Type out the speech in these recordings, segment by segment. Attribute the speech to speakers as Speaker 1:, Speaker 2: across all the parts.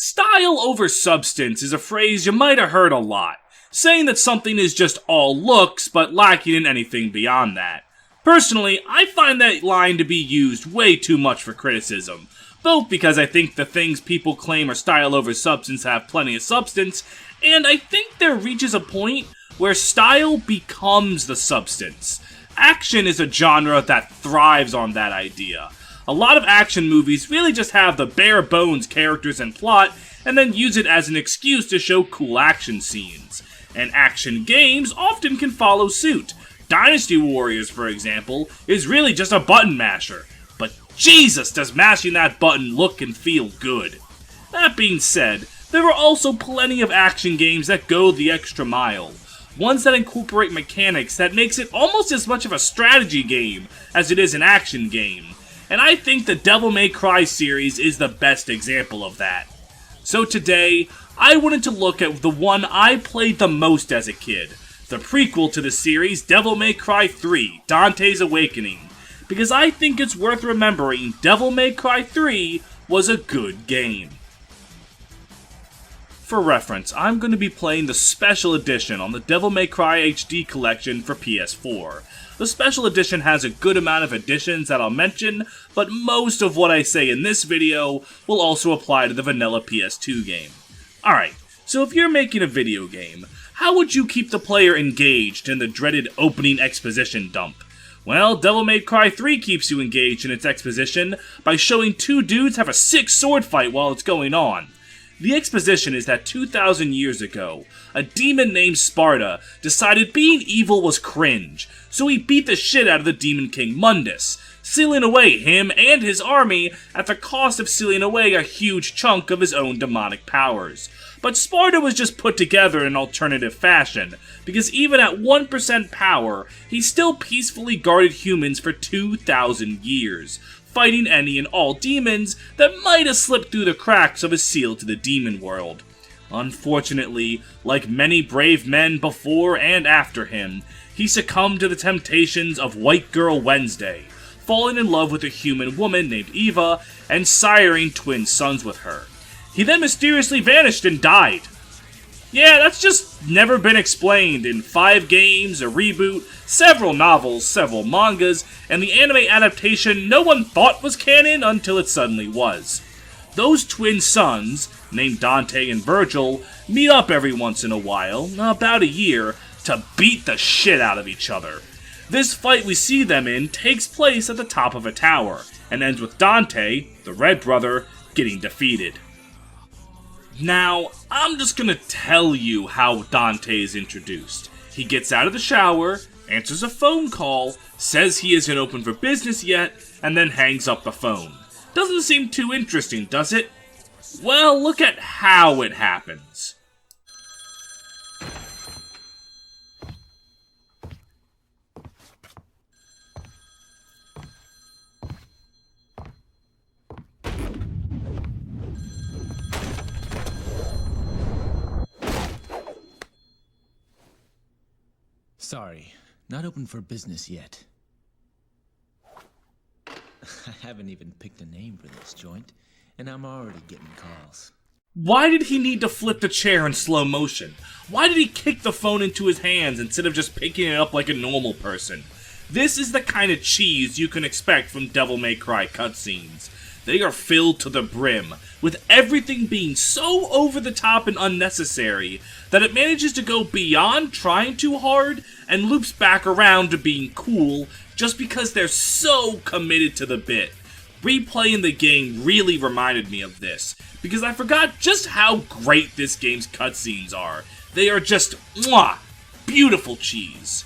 Speaker 1: Style over substance is a phrase you might have heard a lot, saying that something is just all looks but lacking in anything beyond that. Personally, I find that line to be used way too much for criticism, both because I think the things people claim are style over substance have plenty of substance, and I think there reaches a point where style becomes the substance. Action is a genre that thrives on that idea. A lot of action movies really just have the bare bones characters and plot, and then use it as an excuse to show cool action scenes. And action games often can follow suit. Dynasty Warriors, for example, is really just a button masher. But Jesus, does mashing that button look and feel good. That being said, there are also plenty of action games that go the extra mile. Ones that incorporate mechanics that makes it almost as much of a strategy game as it is an action game. And I think the Devil May Cry series is the best example of that. So today, I wanted to look at the one I played the most as a kid, the prequel to the series, Devil May Cry 3, Dante's Awakening, because I think it's worth remembering Devil May Cry 3 was a good game. For reference, I'm going to be playing the Special Edition on the Devil May Cry HD collection for PS4. The Special Edition has a good amount of additions that I'll mention, but most of what I say in this video will also apply to the vanilla PS2 game. Alright, so if you're making a video game, how would you keep the player engaged in the dreaded opening exposition dump? Well, Devil May Cry 3 keeps you engaged in its exposition by showing two dudes have a sick sword fight while it's going on. The exposition is that 2,000 years ago, a demon named Sparda decided being evil was cringe, so he beat the shit out of the Demon King Mundus, sealing away him and his army at the cost of sealing away a huge chunk of his own demonic powers. But Sparda was just put together in an alternative fashion, because even at 1% power, he still peacefully guarded humans for 2,000 years, fighting any and all demons that might have slipped through the cracks of his seal to the demon world. Unfortunately, like many brave men before and after him, he succumbed to the temptations of White Girl Wednesday, falling in love with a human woman named Eva and siring twin sons with her. He then mysteriously vanished and died. Yeah, that's just never been explained in 5 games, a reboot, several novels, several mangas, and the anime adaptation no one thought was canon until it suddenly was. Those twin sons, named Dante and Virgil, meet up every once in a while, about a year, to beat the shit out of each other. This fight we see them in takes place at the top of a tower, and ends with Dante, the Red Brother, getting defeated. Now, I'm just gonna tell you how Dante is introduced. He gets out of the shower, answers a phone call, says he isn't open for business yet, and then hangs up the phone. Doesn't seem too interesting, does it? Well, look at how it happens.
Speaker 2: Sorry, not open for business yet. I haven't even picked a name for this joint, and I'm already getting calls.
Speaker 1: Why did he need to flip the chair in slow motion? Why did he kick the phone into his hands instead of just picking it up like a normal person? This is the kind of cheese you can expect from Devil May Cry cutscenes. They are filled to the brim, with everything being so over the top and unnecessary that it manages to go beyond trying too hard and loops back around to being cool just because they're so committed to the bit. Replaying the game really reminded me of this, because I forgot just how great this game's cutscenes are. They are just, mwah, beautiful cheese.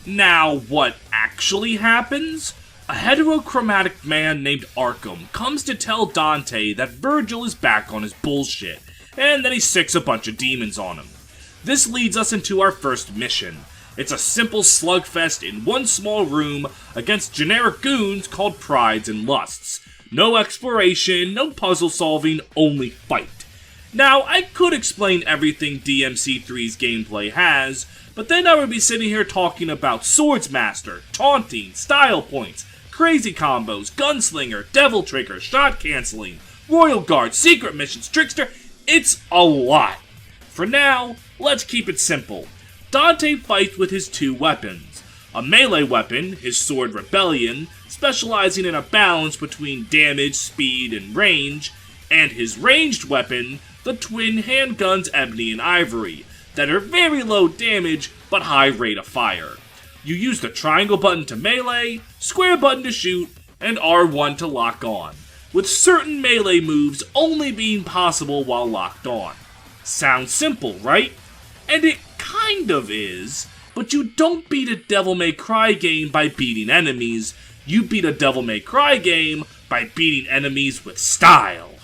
Speaker 1: Now, what actually happens? A heterochromatic man named Arkham comes to tell Dante that Virgil is back on his bullshit, and that he sicks a bunch of demons on him. This leads us into our first mission. It's a simple slugfest in one small room against generic goons called Prides and Lusts. No exploration, no puzzle solving, only fight. Now, I could explain everything DMC3's gameplay has, but then I would be sitting here talking about Swordsmaster, taunting, style points, crazy combos, gunslinger, devil trigger, shot canceling, Royal Guard, secret missions, trickster, it's a lot. For now, let's keep it simple. Dante fights with his two weapons. A melee weapon, his sword Rebellion, specializing in a balance between damage, speed, and range, and his ranged weapon, the twin handguns Ebony and Ivory, that are very low damage but high rate of fire. You use the triangle button to melee, square button to shoot, and R1 to lock on, with certain melee moves only being possible while locked on. Sounds simple, right? And it kind of is, but you don't beat a Devil May Cry game by beating enemies, you beat a Devil May Cry game by beating enemies with style.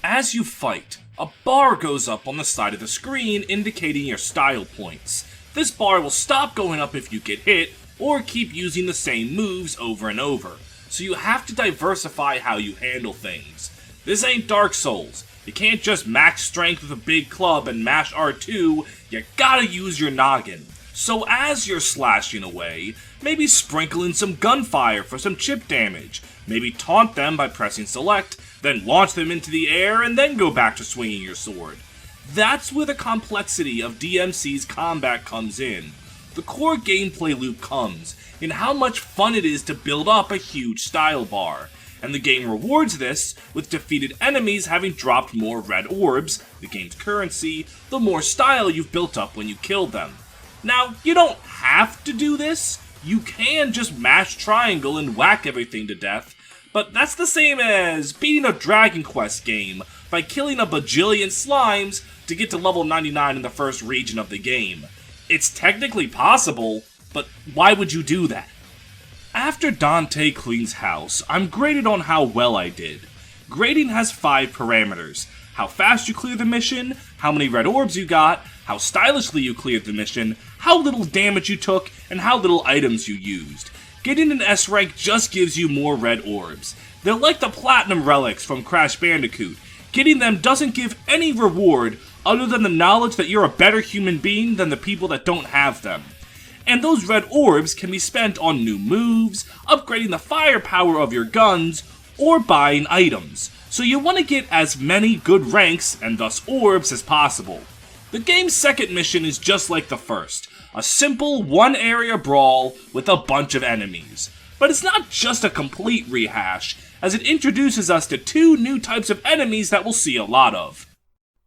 Speaker 1: As you fight, a bar goes up on the side of the screen indicating your style points. This bar will stop going up if you get hit, or keep using the same moves over and over, so you have to diversify how you handle things. This ain't Dark Souls. You can't just max strength with a big club and mash R2, you gotta use your noggin. So as you're slashing away, maybe sprinkle in some gunfire for some chip damage, maybe taunt them by pressing select, then launch them into the air and then go back to swinging your sword. That's where the complexity of DMC's combat comes in. The core gameplay loop comes in how much fun it is to build up a huge style bar, and the game rewards this with defeated enemies having dropped more red orbs, the game's currency, the more style you've built up when you killed them. Now, you don't have to do this, you can just mash triangle and whack everything to death, but that's the same as beating a Dragon Quest game by killing a bajillion slimes to get to level 99 in the first region of the game. It's technically possible, but why would you do that? After Dante cleans house, I'm graded on how well I did. Grading has 5 parameters: how fast you clear the mission, how many red orbs you got, how stylishly you cleared the mission, how little damage you took, and how little items you used. Getting an S rank just gives you more red orbs. They're like the platinum relics from Crash Bandicoot. Getting them doesn't give any reward other than the knowledge that you're a better human being than the people that don't have them. And those red orbs can be spent on new moves, upgrading the firepower of your guns, or buying items. So you want to get as many good ranks, and thus orbs, as possible. The game's second mission is just like the first, a simple one-area brawl with a bunch of enemies. But it's not just a complete rehash, as it introduces us to 2 new types of enemies that we'll see a lot of.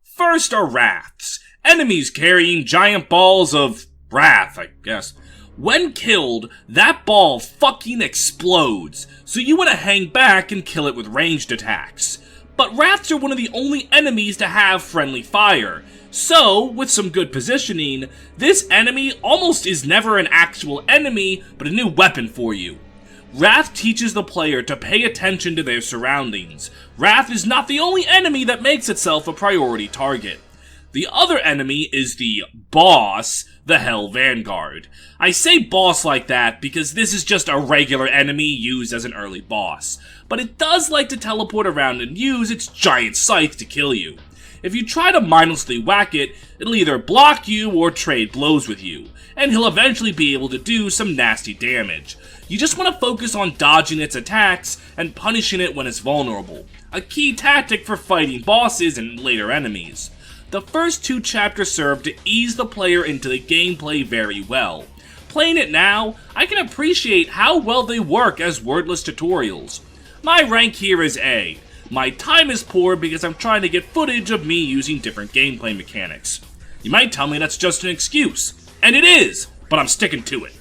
Speaker 1: First are Wraths, enemies carrying giant balls of wrath, I guess. When killed, that ball fucking explodes, so you want to hang back and kill it with ranged attacks. But Wraths are one of the only enemies to have friendly fire, so, with some good positioning, this enemy almost is never an actual enemy, but a new weapon for you. Wrath teaches the player to pay attention to their surroundings. Wrath is not the only enemy that makes itself a priority target. The other enemy is the boss, the Hell Vanguard. I say boss like that because this is just a regular enemy used as an early boss, but it does like to teleport around and use its giant scythe to kill you. If you try to mindlessly whack it, it'll either block you or trade blows with you, and he'll eventually be able to do some nasty damage. You just want to focus on dodging its attacks and punishing it when it's vulnerable, a key tactic for fighting bosses and later enemies. The first 2 chapters serve to ease the player into the gameplay very well. Playing it now, I can appreciate how well they work as wordless tutorials. My rank here is A. My time is poor because I'm trying to get footage of me using different gameplay mechanics. You might tell me that's just an excuse, and it is, but I'm sticking to it.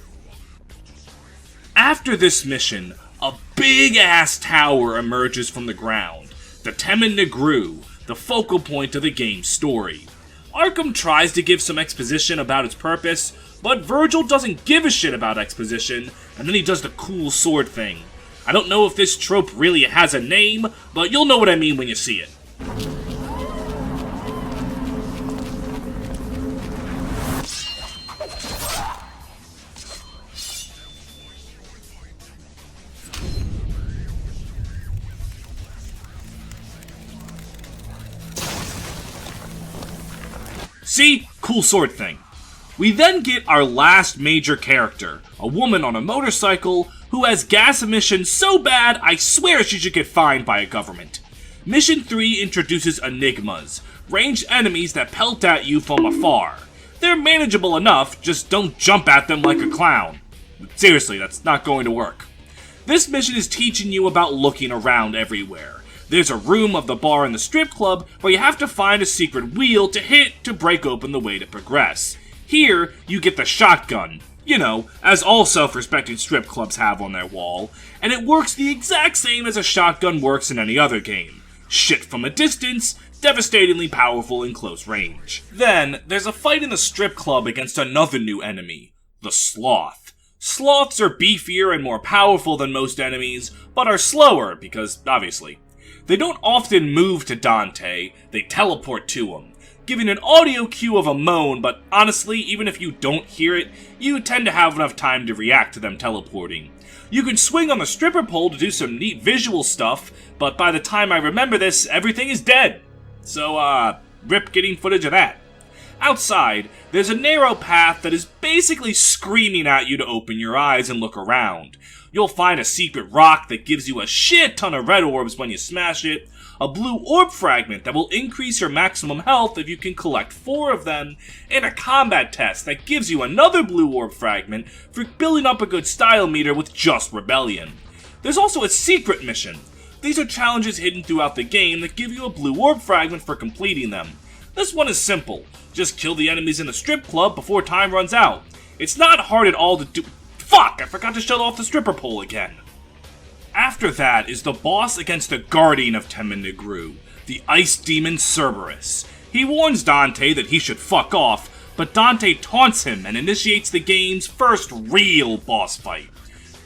Speaker 1: After this mission, a big-ass tower emerges from the ground, the Temen Negru, the focal point of the game's story. Arkham tries to give some exposition about its purpose, but Virgil doesn't give a shit about exposition, and then he does the cool sword thing. I don't know if this trope really has a name, but you'll know what I mean when you see it. See? Cool sword thing. We then get our last major character, a woman on a motorcycle who has gas emissions so bad I swear she should get fined by a government. Mission 3 introduces Enigmas, ranged enemies that pelt at you from afar. They're manageable enough, just don't jump at them like a clown. Seriously, that's not going to work. This mission is teaching you about looking around everywhere. There's a room of the bar in the strip club where you have to find a secret wheel to hit to break open the way to progress. Here, you get the shotgun, you know, as all self-respecting strip clubs have on their wall, and it works the exact same as a shotgun works in any other game. Shit from a distance, devastatingly powerful in close range. Then, there's a fight in the strip club against another new enemy, the Sloth. Sloths are beefier and more powerful than most enemies, but are slower because, obviously. They don't often move to Dante, they teleport to him, giving an audio cue of a moan, but honestly, even if you don't hear it, you tend to have enough time to react to them teleporting. You can swing on the stripper pole to do some neat visual stuff, but by the time I remember this, everything is dead. So, rip getting footage of that. Outside, there's a narrow path that is basically screaming at you to open your eyes and look around. You'll find a secret rock that gives you a shit ton of red orbs when you smash it, a blue orb fragment that will increase your maximum health if you can collect 4 of them, and a combat test that gives you another blue orb fragment for building up a good style meter with just Rebellion. There's also a secret mission. These are challenges hidden throughout the game that give you a blue orb fragment for completing them. This one is simple. Just kill the enemies in the strip club before time runs out. It's not hard at all to do. Fuck! I forgot to shut off the stripper pole again. After that is the boss against the Guardian of Temen-ni-Gru, the Ice Demon Cerberus. He warns Dante that he should fuck off, but Dante taunts him and initiates the game's first real boss fight.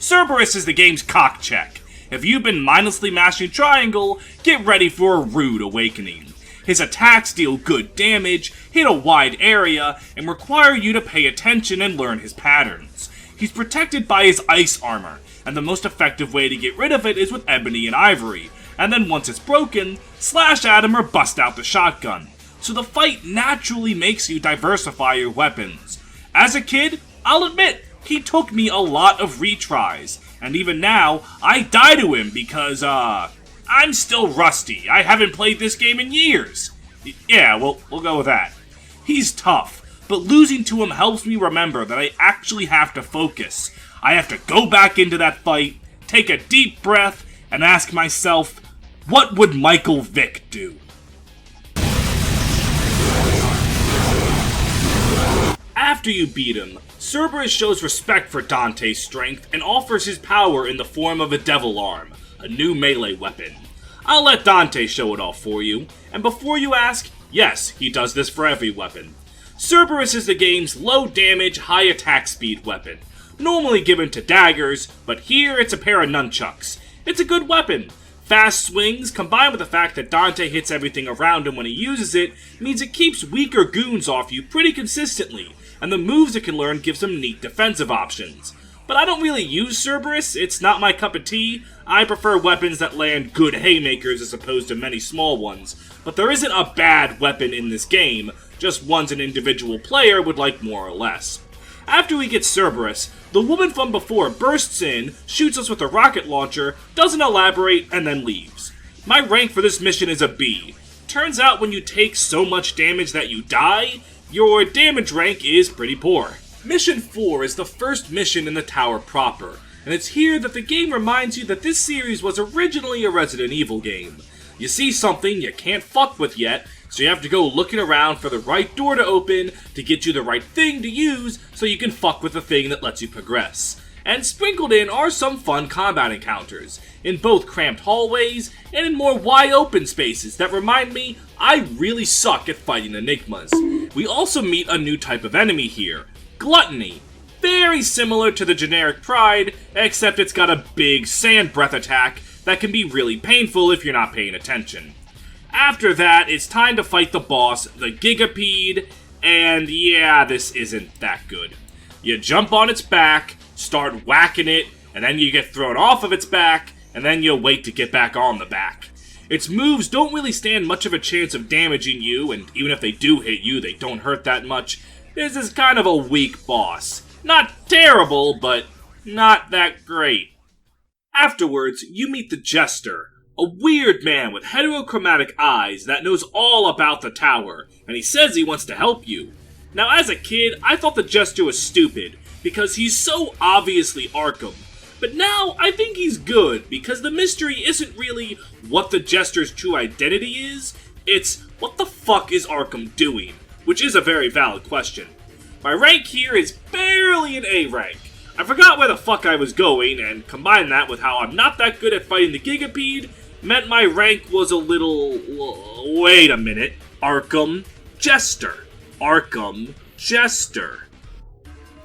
Speaker 1: Cerberus is the game's cock check. If you've been mindlessly mashing triangle, get ready for a rude awakening. His attacks deal good damage, hit a wide area, and require you to pay attention and learn his patterns. He's protected by his ice armor, and the most effective way to get rid of it is with ebony and ivory, and then once it's broken, slash at him or bust out the shotgun. So the fight naturally makes you diversify your weapons. As a kid, I'll admit, he took me a lot of retries, and even now, I die to him because, I'm still rusty. I haven't played this game in years. Yeah, we'll go with that. He's tough, but losing to him helps me remember that I actually have to focus. I have to go back into that fight, take a deep breath, and ask myself, what would Michael Vick do? After you beat him, Cerberus shows respect for Dante's strength and offers his power in the form of a Devil Arm, a new melee weapon. I'll let Dante show it off for you, and before you ask, yes, he does this for every weapon. Cerberus is the game's low damage, high attack speed weapon, normally given to daggers, but here it's a pair of nunchucks. It's a good weapon. Fast swings, combined with the fact that Dante hits everything around him when he uses it, means it keeps weaker goons off you pretty consistently, and the moves it can learn give some neat defensive options. But I don't really use Cerberus, it's not my cup of tea. I prefer weapons that land good haymakers as opposed to many small ones. But there isn't a bad weapon in this game, just ones an individual player would like more or less. After we get Cerberus, the woman from before bursts in, shoots us with a rocket launcher, doesn't elaborate, and then leaves. My rank for this mission is a B. Turns out when you take so much damage that you die, your damage rank is pretty poor. Mission 4 is the first mission in the tower proper, and it's here that the game reminds you that this series was originally a Resident Evil game. You see something you can't fuck with yet, so you have to go looking around for the right door to open to get you the right thing to use so you can fuck with the thing that lets you progress. And sprinkled in are some fun combat encounters, in both cramped hallways and in more wide open spaces that remind me I really suck at fighting enigmas. We also meet a new type of enemy here, Gluttony. Very similar to the generic Pride, except it's got a big sand breath attack that can be really painful if you're not paying attention. After that, it's time to fight the boss, the Gigapede, and yeah, this isn't that good. You jump on its back, start whacking it, and then you get thrown off of its back, and then you wait to get back on the back. Its moves don't really stand much of a chance of damaging you, and even if they do hit you, they don't hurt that much. This is kind of a weak boss. Not terrible, but not that great. Afterwards, you meet the Jester, A weird man with heterochromatic eyes that knows all about the tower, and he says he wants to help you. Now as a kid, I thought the Jester was stupid, because he's so obviously Arkham. But now, I think he's good, because the mystery isn't really what the Jester's true identity is, it's what the fuck is Arkham doing, which is a very valid question. My rank here is barely an A rank. I forgot where the fuck I was going, and combine that with how I'm not that good at fighting the Gigapede, meant my rank was a little... wait a minute. Arkham Jester. Arkham Jester.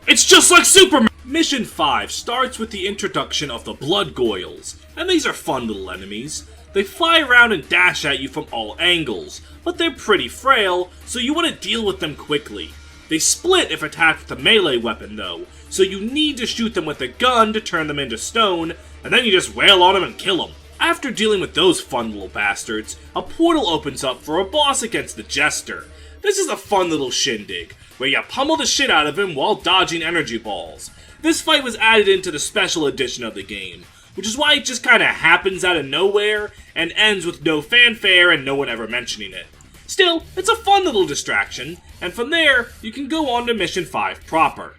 Speaker 1: It's just like Superman! Mission 5 starts with the introduction of the Blood Goyles, and these are fun little enemies. They fly around and dash at you from all angles, but they're pretty frail, so you want to deal with them quickly. They split if attacked with a melee weapon though, so you need to shoot them with a gun to turn them into stone, and then you just wail on them and kill them. After dealing with those fun little bastards, a portal opens up for a boss against the Jester. This is a fun little shindig, where you pummel the shit out of him while dodging energy balls. This fight was added into the special edition of the game, which is why it just kinda happens out of nowhere, and ends with no fanfare and no one ever mentioning it. Still, it's a fun little distraction, and from there, you can go on to Mission 5 proper.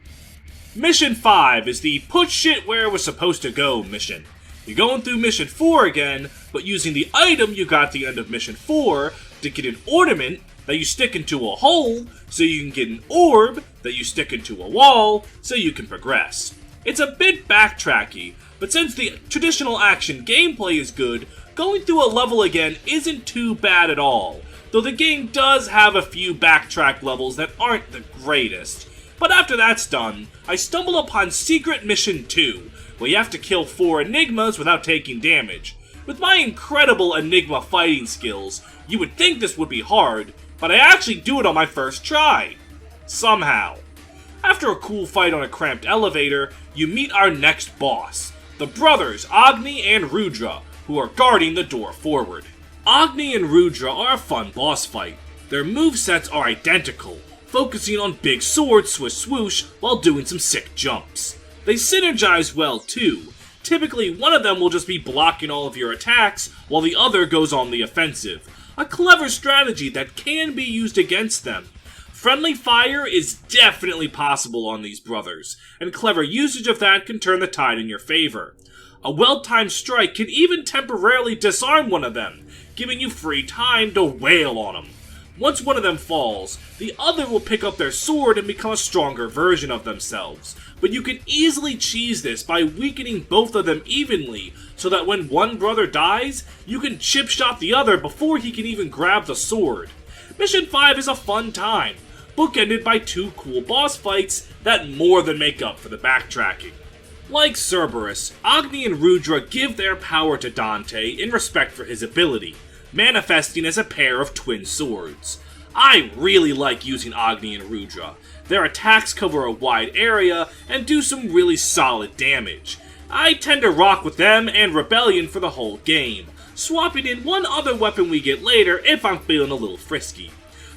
Speaker 1: Mission 5 is the put shit where it was supposed to go mission. You're going through Mission 4 again, but using the item you got at the end of Mission 4 to get an ornament that you stick into a hole, so you can get an orb that you stick into a wall, so you can progress. It's a bit backtracky, but since the traditional action gameplay is good, going through a level again isn't too bad at all, though the game does have a few backtrack levels that aren't the greatest. But after that's done, I stumble upon Secret Mission 2, where you have to kill 4 Enigmas without taking damage. With my incredible Enigma fighting skills, you would think this would be hard, but I actually do it on my first try. Somehow. After a cool fight on a cramped elevator, you meet our next boss, the brothers Agni and Rudra, who are guarding the door forward. Agni and Rudra are a fun boss fight. Their movesets are identical, focusing on big sword swish swoosh while doing some sick jumps. They synergize well too. Typically, one of them will just be blocking all of your attacks, while the other goes on the offensive. A clever strategy that can be used against them. Friendly fire is definitely possible on these brothers, and clever usage of that can turn the tide in your favor. A well-timed strike can even temporarily disarm one of them, giving you free time to wail on them. Once one of them falls, the other will pick up their sword and become a stronger version of themselves. But you can easily cheese this by weakening both of them evenly, so that when one brother dies, you can chip-shot the other before he can even grab the sword. Mission 5 is a fun time, bookended by 2 cool boss fights that more than make up for the backtracking. Like Cerberus, Agni and Rudra give their power to Dante in respect for his ability, manifesting as a pair of twin swords. I really like using Agni and Rudra. Their attacks cover a wide area and do some really solid damage. I tend to rock with them and Rebellion for the whole game, swapping in one other weapon we get later if I'm feeling a little frisky.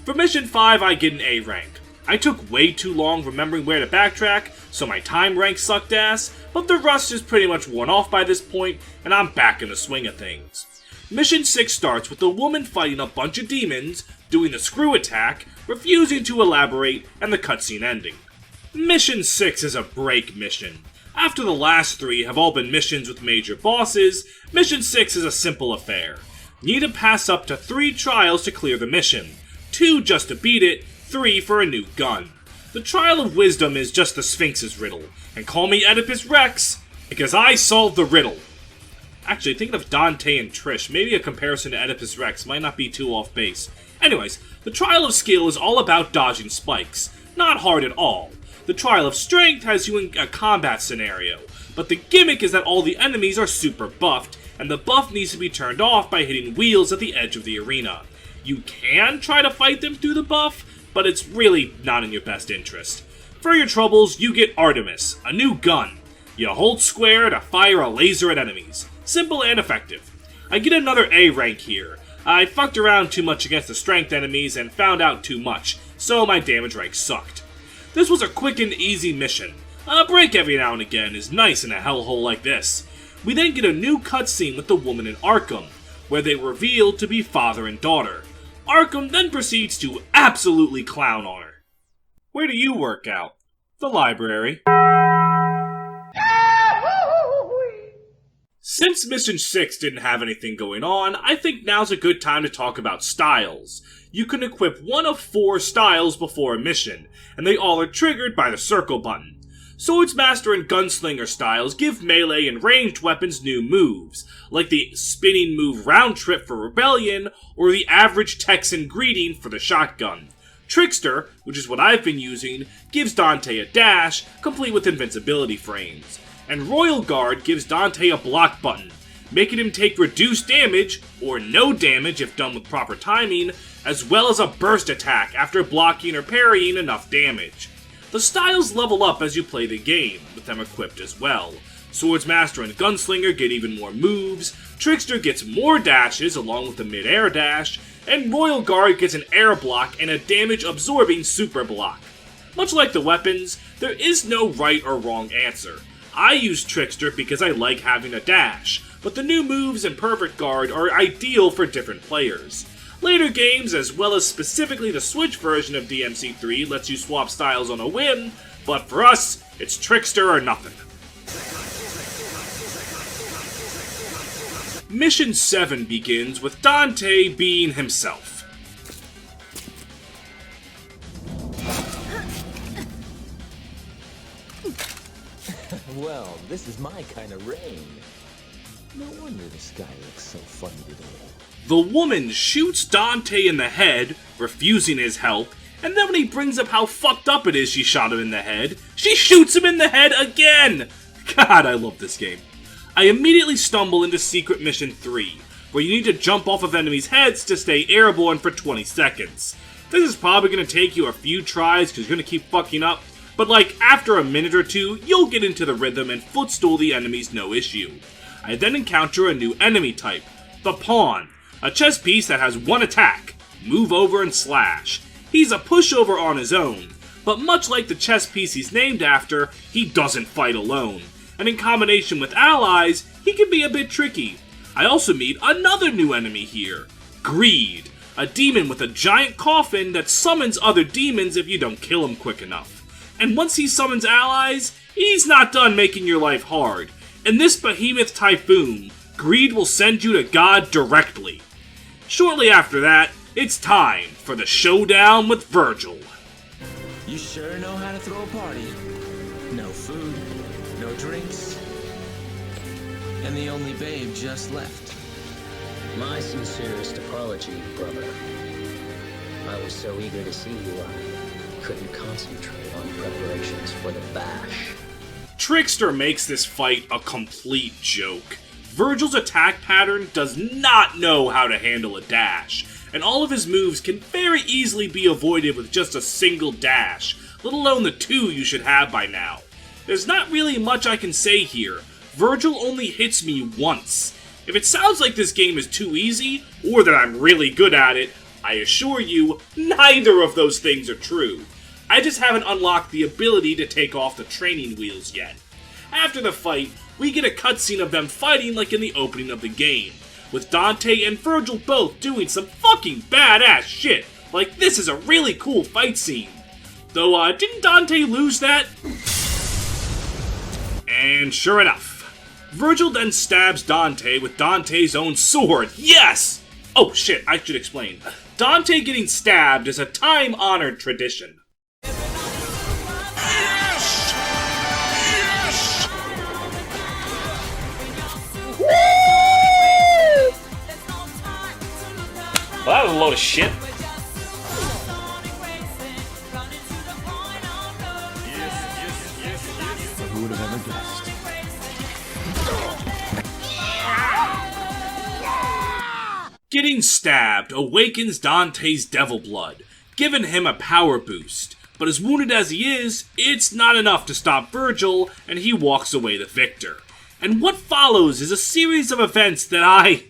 Speaker 1: For Mission 5 I get an A rank. I took way too long remembering where to backtrack, so my time rank sucked ass, but the rust is pretty much worn off by this point, and I'm back in the swing of things. Mission 6 starts with a woman fighting a bunch of demons, doing the screw attack, refusing to elaborate, and the cutscene ending. Mission 6 is a break mission. After the last 3 have all been missions with major bosses, Mission 6 is a simple affair. You need to pass up to 3 trials to clear the mission, 2 just to beat it, 3 for a new gun. The Trial of Wisdom is just the Sphinx's riddle, and call me Oedipus Rex, because I solved the riddle. Actually, thinking of Dante and Trish, maybe a comparison to Oedipus Rex might not be too off base. Anyways, the Trial of Skill is all about dodging spikes. Not hard at all. The Trial of Strength has you in a combat scenario, but the gimmick is that all the enemies are super buffed, and the buff needs to be turned off by hitting wheels at the edge of the arena. You can try to fight them through the buff, but it's really not in your best interest. For your troubles, you get Artemis, a new gun. You hold square to fire a laser at enemies. Simple and effective. I get another A rank here. I fucked around too much against the strength enemies and found out too much, so my damage rank sucked. This was a quick and easy mission. A break every now and again is nice in a hellhole like this. We then get a new cutscene with the woman in Arkham. where they were revealed to be father and daughter. Arkham then proceeds to absolutely clown on her. Where do you work out? The library. Since Mission 6 didn't have anything going on, I think now's a good time to talk about styles. You can equip one of 4 styles before a mission, and they all are triggered by the circle button. Swordsmaster and Gunslinger styles give melee and ranged weapons new moves, like the spinning move Round Trip for Rebellion, or the average Texan Greeting for the shotgun. Trickster, which is what I've been using, gives Dante a dash, complete with invincibility frames. And Royal Guard gives Dante a block button, making him take reduced damage, or no damage if done with proper timing, as well as a burst attack after blocking or parrying enough damage. The styles level up as you play the game, with them equipped as well. Swordsmaster and Gunslinger get even more moves, Trickster gets more dashes along with the mid-air dash, and Royal Guard gets an air block and a damage-absorbing super block. Much like the weapons, there is no right or wrong answer. I use Trickster because I like having a dash, but the new moves in Perfect Guard are ideal for different players. Later games, as well as specifically the Switch version of DMC3, lets you swap styles on a whim, but for us, it's Trickster or nothing. Mission 7 begins with Dante being himself.
Speaker 2: Well, this is my kind of rain. No wonder the sky looks so funny today.
Speaker 1: The woman shoots Dante in the head, refusing his help, and then when he brings up how fucked up it is she shot him in the head, she shoots him in the head again! God, I love this game. I immediately stumble into Secret Mission 3, where you need to jump off of enemies' heads to stay airborne for 20 seconds. This is probably going to take you a few tries because you're going to keep fucking up, but like after a minute or two, you'll get into the rhythm and footstool the enemies no issue. I then encounter a new enemy type, the Pawn, a chess piece that has one attack, move over and slash. He's a pushover on his own, but much like the chess piece he's named after, he doesn't fight alone, and in combination with allies, he can be a bit tricky. I also meet another new enemy here, Greed, a demon with a giant coffin that summons other demons if you don't kill him quick enough. And once he summons allies, he's not done making your life hard. In this behemoth typhoon, Greed will send you to God directly. Shortly after that, it's time for the showdown with Virgil.
Speaker 2: You sure know how to throw a party. No food, no drinks, and the only babe just left.
Speaker 3: My sincerest apology, brother. I was so eager to see you, I couldn't concentrate on preparations for the bash.
Speaker 1: Trickster makes this fight a complete joke. Virgil's attack pattern does not know how to handle a dash, and all of his moves can very easily be avoided with just a single dash, let alone the 2 you should have by now. There's not really much I can say here. Virgil only hits me once. If it sounds like this game is too easy, or that I'm really good at it, I assure you, neither of those things are true. I just haven't unlocked the ability to take off the training wheels yet. After the fight, we get a cutscene of them fighting like in the opening of the game, with Dante and Virgil both doing some fucking badass shit. Like, this is a really cool fight scene. Though, didn't Dante lose that? And sure enough, Virgil then stabs Dante with Dante's own sword. Yes! Oh shit, I should explain. Dante getting stabbed is a time-honored tradition.
Speaker 4: Yes! Yes!
Speaker 1: Well, that was a load of shit.
Speaker 2: Who would have ever guessed?
Speaker 1: Getting stabbed awakens Dante's devil blood, giving him a power boost. But as wounded as he is, it's not enough to stop Virgil, and he walks away the victor. And what follows is a series of events that I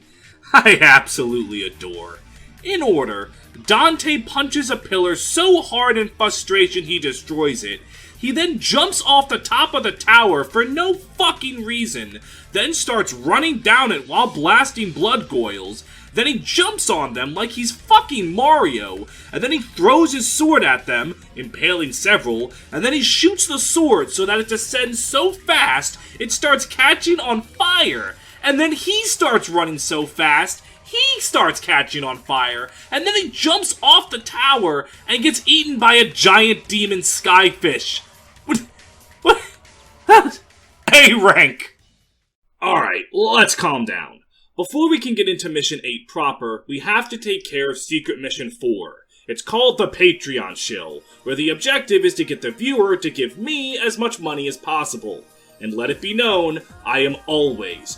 Speaker 1: absolutely adore. In order, Dante punches a pillar so hard in frustration he destroys it. He then jumps off the top of the tower for no fucking reason, then starts running down it while blasting blood goyles. Then he jumps on them like he's fucking Mario, and then he throws his sword at them, impaling several, and then he shoots the sword so that it descends so fast it starts catching on fire, and then he starts running so fast he starts catching on fire, and then he jumps off the tower and gets eaten by a giant demon skyfish. What? A rank! Alright, let's calm down. Before we can get into Mission 8 proper, we have to take care of Secret Mission 4. It's called the Patreon Shill, where the objective is to get the viewer to give me as much money as possible. And let it be known, I am always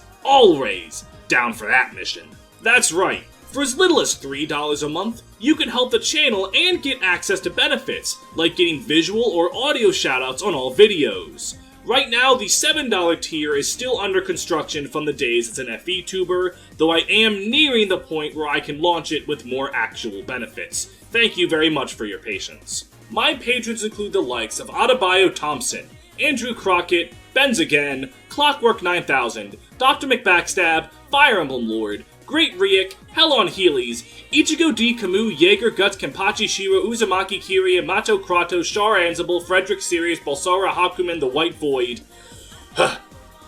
Speaker 1: down for that mission. That's right, for as little as $3 a month, you can help the channel and get access to benefits, like getting visual or audio shoutouts on all videos. Right now, the $7 tier is still under construction from the days it's an FE tuber, though I am nearing the point where I can launch it with more actual benefits. Thank you very much for your patience. My patrons include the likes of Adebayo Thompson, Andrew Crockett, Benz Again, Clockwork 9000, Dr. McBackstab, Fire Emblem Lord, Great Riek, Hell on Heelys, Ichigo D. Camus, Jaeger, Guts, Kenpachi, Shiro, Uzumaki, Kiria, Mato Kratos, Shar Ansible, Frederick Sirius, Balsara, Hakumen, The White Void,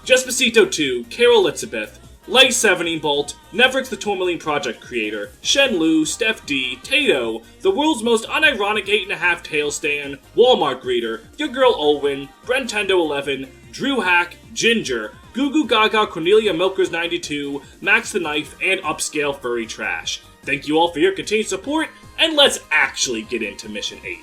Speaker 1: Despacito 2, Carol Elizabeth, Lay 70 Bolt, Nevrix the Tourmaline Project Creator, Shen Lu, Steph D, Tato, the world's most unironic 8.5 tail stan, Walmart Greeter, Your Girl Olwyn, Brentendo11, Drew Hack, Ginger, Goo Goo Gaga, Cornelia Milkers 92, Max the Knife, and Upscale Furry Trash. Thank you all for your continued support, and let's actually get into Mission 8.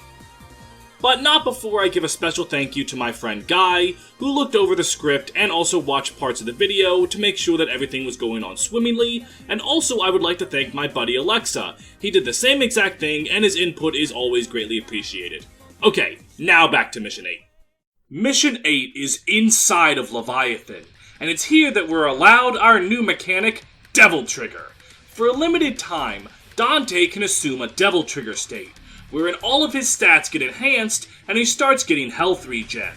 Speaker 1: But not before I give a special thank you to my friend Guy, who looked over the script and also watched parts of the video to make sure that everything was going on swimmingly, and also I would like to thank my buddy Alexa. He did the same exact thing, and his input is always greatly appreciated. Okay, now back to Mission 8. Mission 8 is inside of Leviathan, and it's here that we're allowed our new mechanic, Devil Trigger. For a limited time, Dante can assume a Devil Trigger state, wherein all of his stats get enhanced and he starts getting health regen.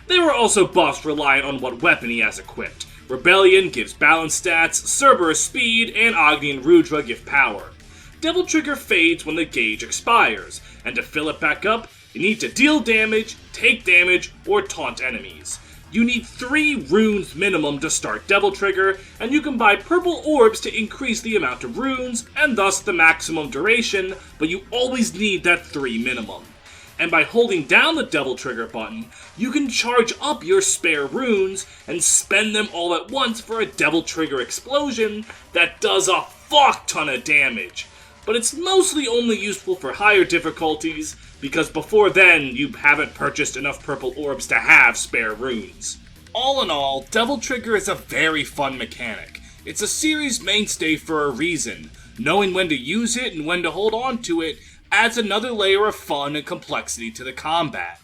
Speaker 1: There are also buffs reliant on what weapon he has equipped. Rebellion gives balance stats, Cerberus speed, and Agni and Rudra give power. Devil Trigger fades when the gauge expires, and to fill it back up, you need to deal damage, take damage, or taunt enemies. You need 3 runes minimum to start Devil Trigger, and you can buy purple orbs to increase the amount of runes, and thus the maximum duration, but you always need that 3 minimum. And by holding down the Devil Trigger button, you can charge up your spare runes and spend them all at once for a Devil Trigger explosion that does a fuck ton of damage. But it's mostly only useful for higher difficulties, because before then you haven't purchased enough purple orbs to have spare runes. All in all, Devil Trigger is a very fun mechanic. It's a series mainstay for a reason. Knowing when to use it and when to hold on to it adds another layer of fun and complexity to the combat.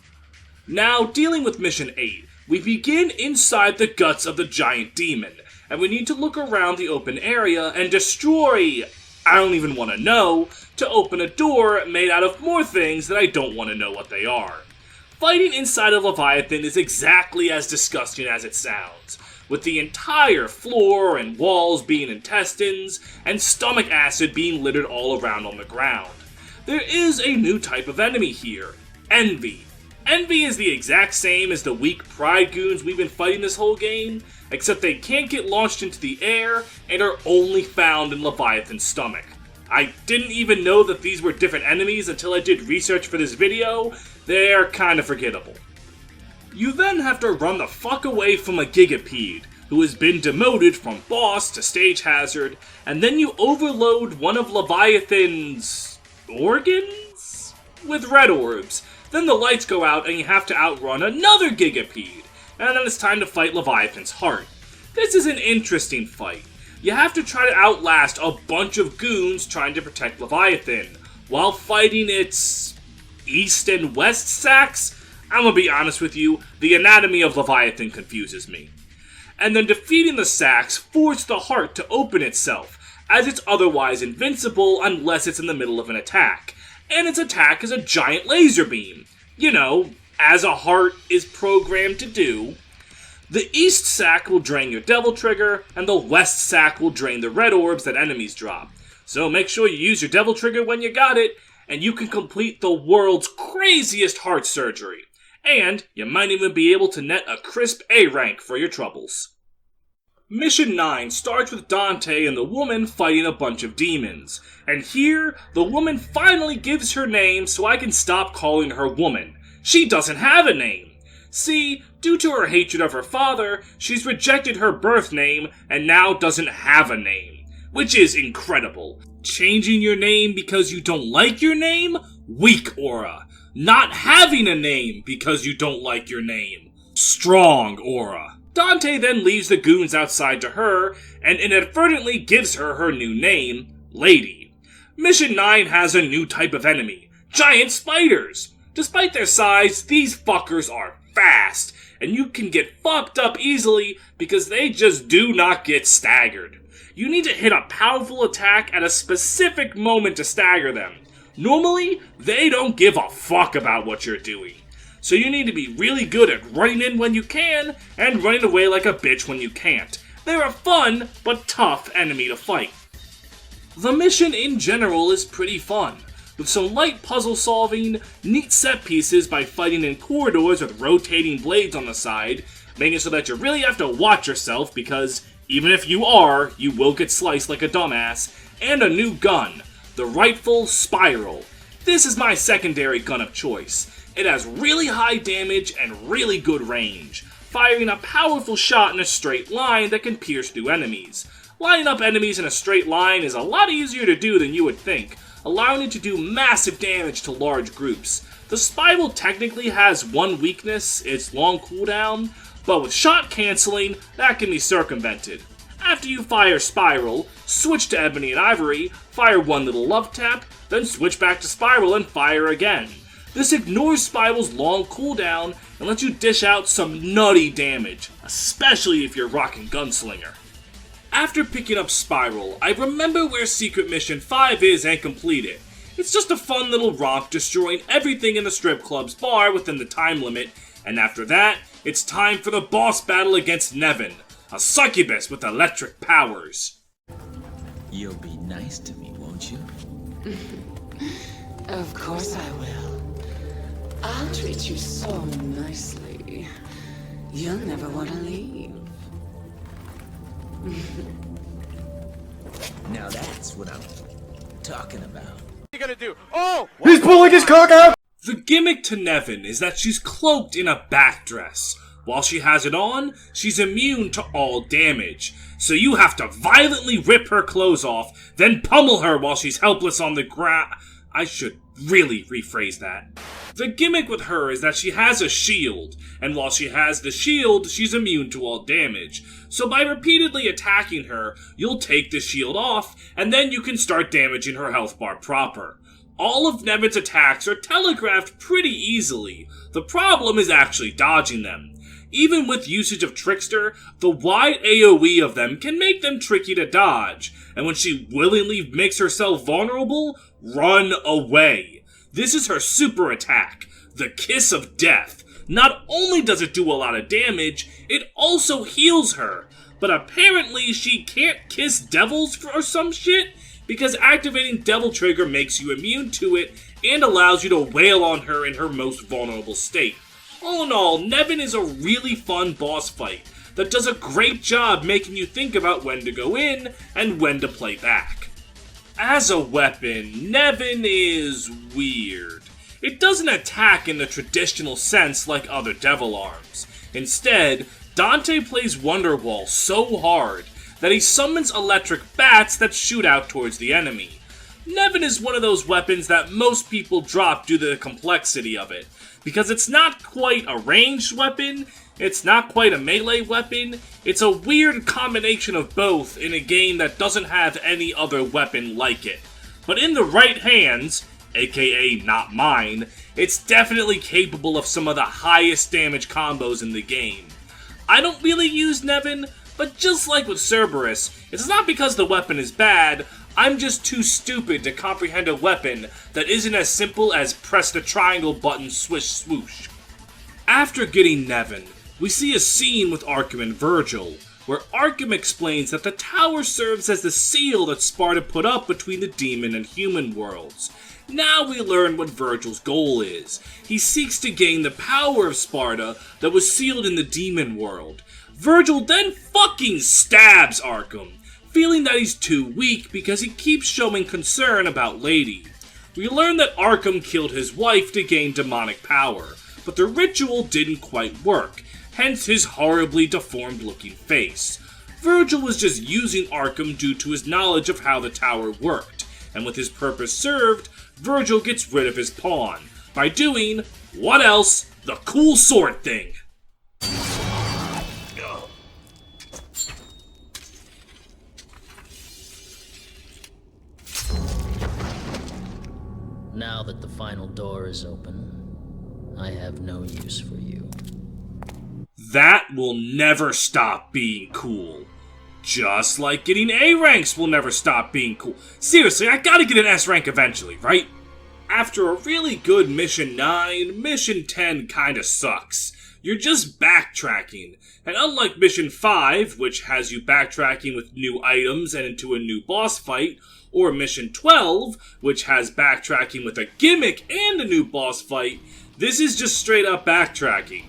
Speaker 1: Now, dealing with Mission 8, we begin inside the guts of the giant demon, and we need to look around the open area and destroy, I don't even want to know, to open a door made out of more things that I don't want to know what they are. Fighting inside of Leviathan is exactly as disgusting as it sounds, with the entire floor and walls being intestines, and stomach acid being littered all around on the ground. There is a new type of enemy here, Envy. Envy is the exact same as the weak Pride goons we've been fighting this whole game, except they can't get launched into the air and are only found in Leviathan's stomach. I didn't even know that these were different enemies until I did research for this video. They're kinda forgettable. You then have to run the fuck away from a Gigapede, who has been demoted from boss to stage hazard, and then you overload one of Leviathan's organs? With red orbs. Then the lights go out and you have to outrun another Gigapede, and then it's time to fight Leviathan's heart. This is an interesting fight. You have to try to outlast a bunch of goons trying to protect Leviathan, while fighting its east and west sacks. I'm gonna be honest with you, the anatomy of Leviathan confuses me. And then defeating the sacks force the heart to open itself, as it's otherwise invincible unless it's in the middle of an attack. And its attack is a giant laser beam. You know, as a heart is programmed to do. The east sack will drain your Devil Trigger, and the west sack will drain the red orbs that enemies drop. So make sure you use your Devil Trigger when you got it, and you can complete the world's craziest heart surgery. And you might even be able to net a crisp A rank for your troubles. Mission 9 starts with Dante and the woman fighting a bunch of demons. And here, the woman finally gives her name so I can stop calling her woman. She doesn't have a name. See, due to her hatred of her father, she's rejected her birth name and now doesn't have a name. Which is incredible. Changing your name because you don't like your name? Weak Aura. Not having a name because you don't like your name. Strong Aura. Dante then leaves the goons outside to her, and inadvertently gives her her new name, Lady. Mission 9 has a new type of enemy, giant spiders. Despite their size, these fuckers are fast, and you can get fucked up easily because they just do not get staggered. You need to hit a powerful attack at a specific moment to stagger them. Normally, they don't give a fuck about what you're doing. So you need to be really good at running in when you can, and running away like a bitch when you can't. They're a fun, but tough enemy to fight. The mission in general is pretty fun, with some light puzzle solving, neat set pieces by fighting in corridors with rotating blades on the side, making it so that you really have to watch yourself because, even if you are, you will get sliced like a dumbass, and a new gun, the Rightful Spiral. This is my secondary gun of choice. It has really high damage and really good range, firing a powerful shot in a straight line that can pierce through enemies. Lining up enemies in a straight line is a lot easier to do than you would think, allowing it to do massive damage to large groups. The Spiral technically has one weakness, its long cooldown, but with shot cancelling, that can be circumvented. After you fire Spiral, switch to Ebony and Ivory, fire one little love tap, then switch back to Spiral and fire again. This ignores Spiral's long cooldown and lets you dish out some nutty damage, especially if you're rocking Gunslinger. After picking up Spiral, I remember where Secret Mission 5 is and complete it. It's just a fun little romp destroying everything in the strip club's bar within the time limit, and after that, it's time for the boss battle against Nevin, a succubus with electric powers.
Speaker 2: You'll be nice to me, won't you?
Speaker 5: Of course I will. I'll treat you so nicely. You'll never want to leave.
Speaker 2: Now that's what I'm talking about.
Speaker 6: What are you gonna do? Oh!
Speaker 7: He's pulling his cock out!
Speaker 1: The gimmick to Nevin is that she's cloaked in a back dress. While she has it on, she's immune to all damage. So you have to violently rip her clothes off, then pummel her while she's helpless on the ground. I should really rephrase that. The gimmick with her is that she has a shield, and while she has the shield, she's immune to all damage. So by repeatedly attacking her, you'll take the shield off, and then you can start damaging her health bar proper. All of Nevin's attacks are telegraphed pretty easily. The problem is actually dodging them. Even with usage of Trickster, the wide AoE of them can make them tricky to dodge, and when she willingly makes herself vulnerable, run away. This is her super attack, the Kiss of Death. Not only does it do a lot of damage, it also heals her, but apparently she can't kiss devils or some shit, because activating Devil Trigger makes you immune to it and allows you to wail on her in her most vulnerable state. All in all, Nevin is a really fun boss fight that does a great job making you think about when to go in and when to play back. As a weapon, Nevin is weird. It doesn't attack in the traditional sense like other Devil Arms. Instead, Dante plays Wonderwall so hard that he summons electric bats that shoot out towards the enemy. Nevin is one of those weapons that most people drop due to the complexity of it, because it's not quite a ranged weapon, it's not quite a melee weapon, it's a weird combination of both in a game that doesn't have any other weapon like it. But in the right hands, aka not mine, it's definitely capable of some of the highest damage combos in the game. I don't really use Nevin, but just like with Cerberus, it's not because the weapon is bad, I'm just too stupid to comprehend a weapon that isn't as simple as press the triangle button swish swoosh. After getting Nevin, we see a scene with Arkham and Virgil, where Arkham explains that the tower serves as the seal that Sparta put up between the demon and human worlds. Now we learn what Virgil's goal is. He seeks to gain the power of Sparta that was sealed in the demon world. Virgil then fucking stabs Arkham, feeling that he's too weak because he keeps showing concern about Lady. We learn that Arkham killed his wife to gain demonic power, but the ritual didn't quite work, hence his horribly deformed looking face. Virgil was just using Arkham due to his knowledge of how the tower worked, and with his purpose served, Virgil gets rid of his pawn, by doing, what else? The cool sword thing!
Speaker 3: Now that the final door is open, I have no use for you.
Speaker 1: That will never stop being cool. Just like getting A ranks will never stop being cool. Seriously, I gotta get an S rank eventually, right? After a really good Mission 9, Mission 10 kinda sucks. You're just backtracking, and unlike Mission 5, which has you backtracking with new items and into a new boss fight, or Mission 12, which has backtracking with a gimmick and a new boss fight, this is just straight up backtracking.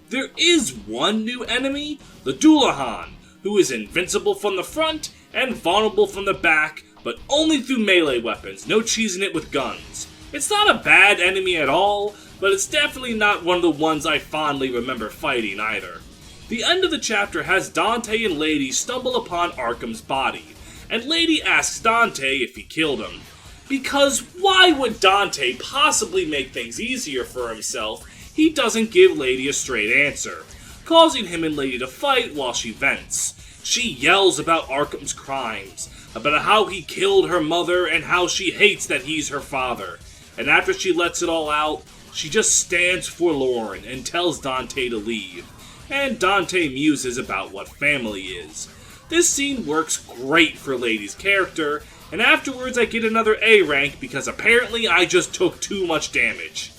Speaker 1: There is one new enemy, the Dullahan, who is invincible from the front and vulnerable from the back, but only through melee weapons, no cheesing it with guns. It's not a bad enemy at all, but it's definitely not one of the ones I fondly remember fighting either. The end of the chapter has Dante and Lady stumble upon Arkham's body, and Lady asks Dante if he killed him. Because why would Dante possibly make things easier for himself? He doesn't give Lady a straight answer, causing him and Lady to fight while she vents. She yells about Arkham's crimes, about how he killed her mother and how she hates that he's her father. And after she lets it all out, she just stands forlorn and tells Dante to leave. And Dante muses about what family is. This scene works great for Lady's character, and afterwards I get another A rank because apparently I just took too much damage.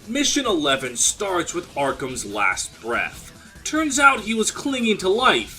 Speaker 1: Mission 11 starts with Arkham's last breath. Turns out he was clinging to life.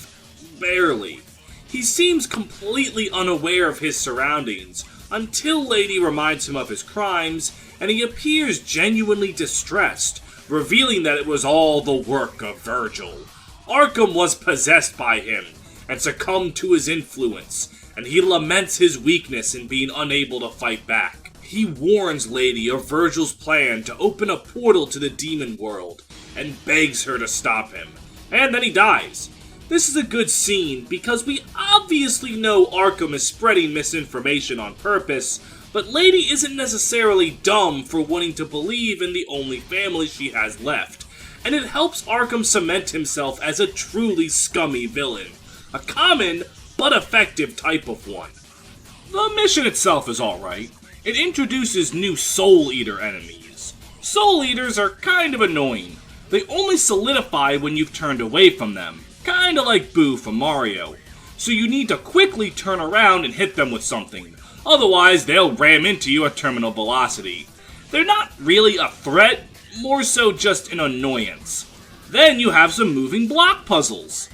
Speaker 1: Barely. He seems completely unaware of his surroundings, until Lady reminds him of his crimes, and he appears genuinely distressed, revealing that it was all the work of Virgil. Arkham was possessed by him, and succumbed to his influence, and he laments his weakness in being unable to fight back. He warns Lady of Virgil's plan to open a portal to the demon world, and begs her to stop him, and then he dies. This is a good scene because we obviously know Arkham is spreading misinformation on purpose, but Lady isn't necessarily dumb for wanting to believe in the only family she has left, and it helps Arkham cement himself as a truly scummy villain. A common, but effective type of one. The mission itself is alright. It introduces new Soul Eater enemies. Soul Eaters are kind of annoying. They only solidify when you've turned away from them, kinda like Boo from Mario. So you need to quickly turn around and hit them with something, otherwise they'll ram into you at terminal velocity. They're not really a threat, more so just an annoyance. Then you have some moving block puzzles.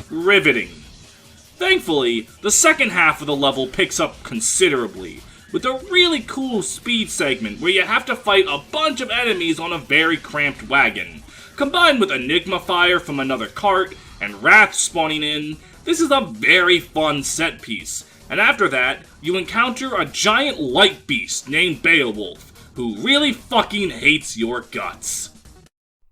Speaker 1: Riveting. Thankfully, the second half of the level picks up considerably, with a really cool speed segment where you have to fight a bunch of enemies on a very cramped wagon. Combined with Enigma fire from another cart and rats spawning in, this is a very fun set piece. And after that, you encounter a giant light beast named Beowulf, who really fucking hates your guts.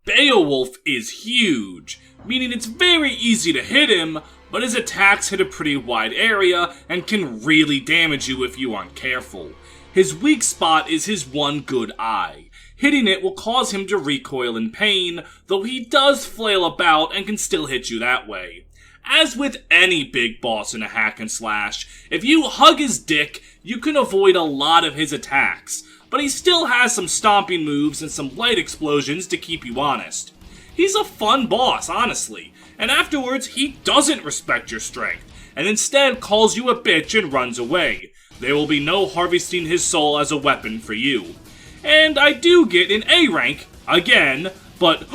Speaker 1: Beowulf is huge, meaning it's very easy to hit him, but his attacks hit a pretty wide area and can really damage you if you aren't careful. His weak spot is his one good eye. Hitting it will cause him to recoil in pain, though he does flail about and can still hit you that way. As with any big boss in a hack and slash, if you hug his dick, you can avoid a lot of his attacks, but he still has some stomping moves and some light explosions to keep you honest. He's a fun boss, honestly, and afterwards he doesn't respect your strength, and instead calls you a bitch and runs away. There will be no harvesting his soul as a weapon for you. and I do get an A rank, again, but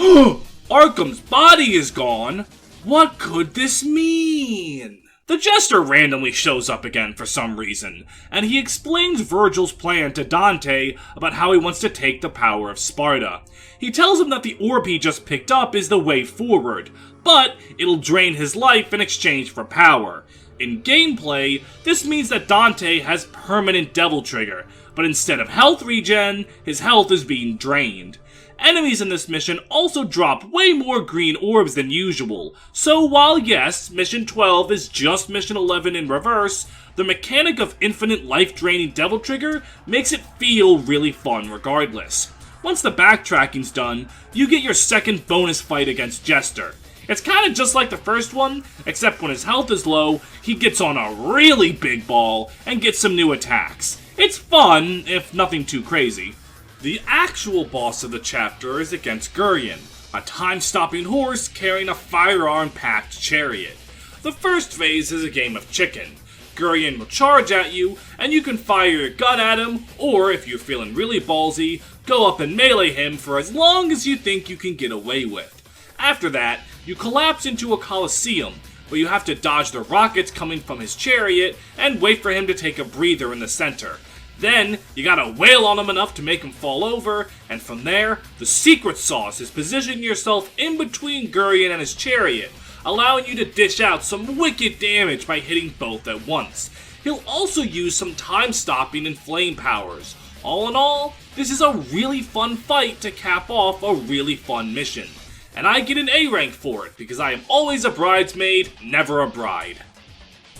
Speaker 1: Arkham's body is gone. What could this mean? The Jester randomly shows up again for some reason, and he explains Virgil's plan to Dante about how he wants to take the power of Sparta. He tells him that the orb he just picked up is the way forward, but it'll drain his life in exchange for power. In gameplay, this means that Dante has permanent Devil Trigger, but instead of health regen, his health is being drained. Enemies in this mission also drop way more green orbs than usual, so while yes, Mission 12 is just Mission 11 in reverse, the mechanic of infinite life-draining Devil Trigger makes it feel really fun regardless. Once the backtracking's done, you get your second bonus fight against Jester. It's kinda just like the first one, except when his health is low, he gets on a really big ball and gets some new attacks. It's fun, if nothing too crazy. The actual boss of the chapter is against Gurion, a time-stopping horse carrying a firearm-packed chariot. The first phase is a game of chicken. Gurion will charge at you, and you can fire your gun at him, or if you're feeling really ballsy, go up and melee him for as long as you think you can get away with. After that, you collapse into a coliseum, where you have to dodge the rockets coming from his chariot and wait for him to take a breather in the center. Then, you gotta wail on him enough to make him fall over, and from there, the secret sauce is positioning yourself in between Gurion and his chariot, allowing you to dish out some wicked damage by hitting both at once. He'll also use some time-stopping and flame powers. All in all, this is a really fun fight to cap off a really fun mission. And I get an A rank for it, because I am always a bridesmaid, never a bride.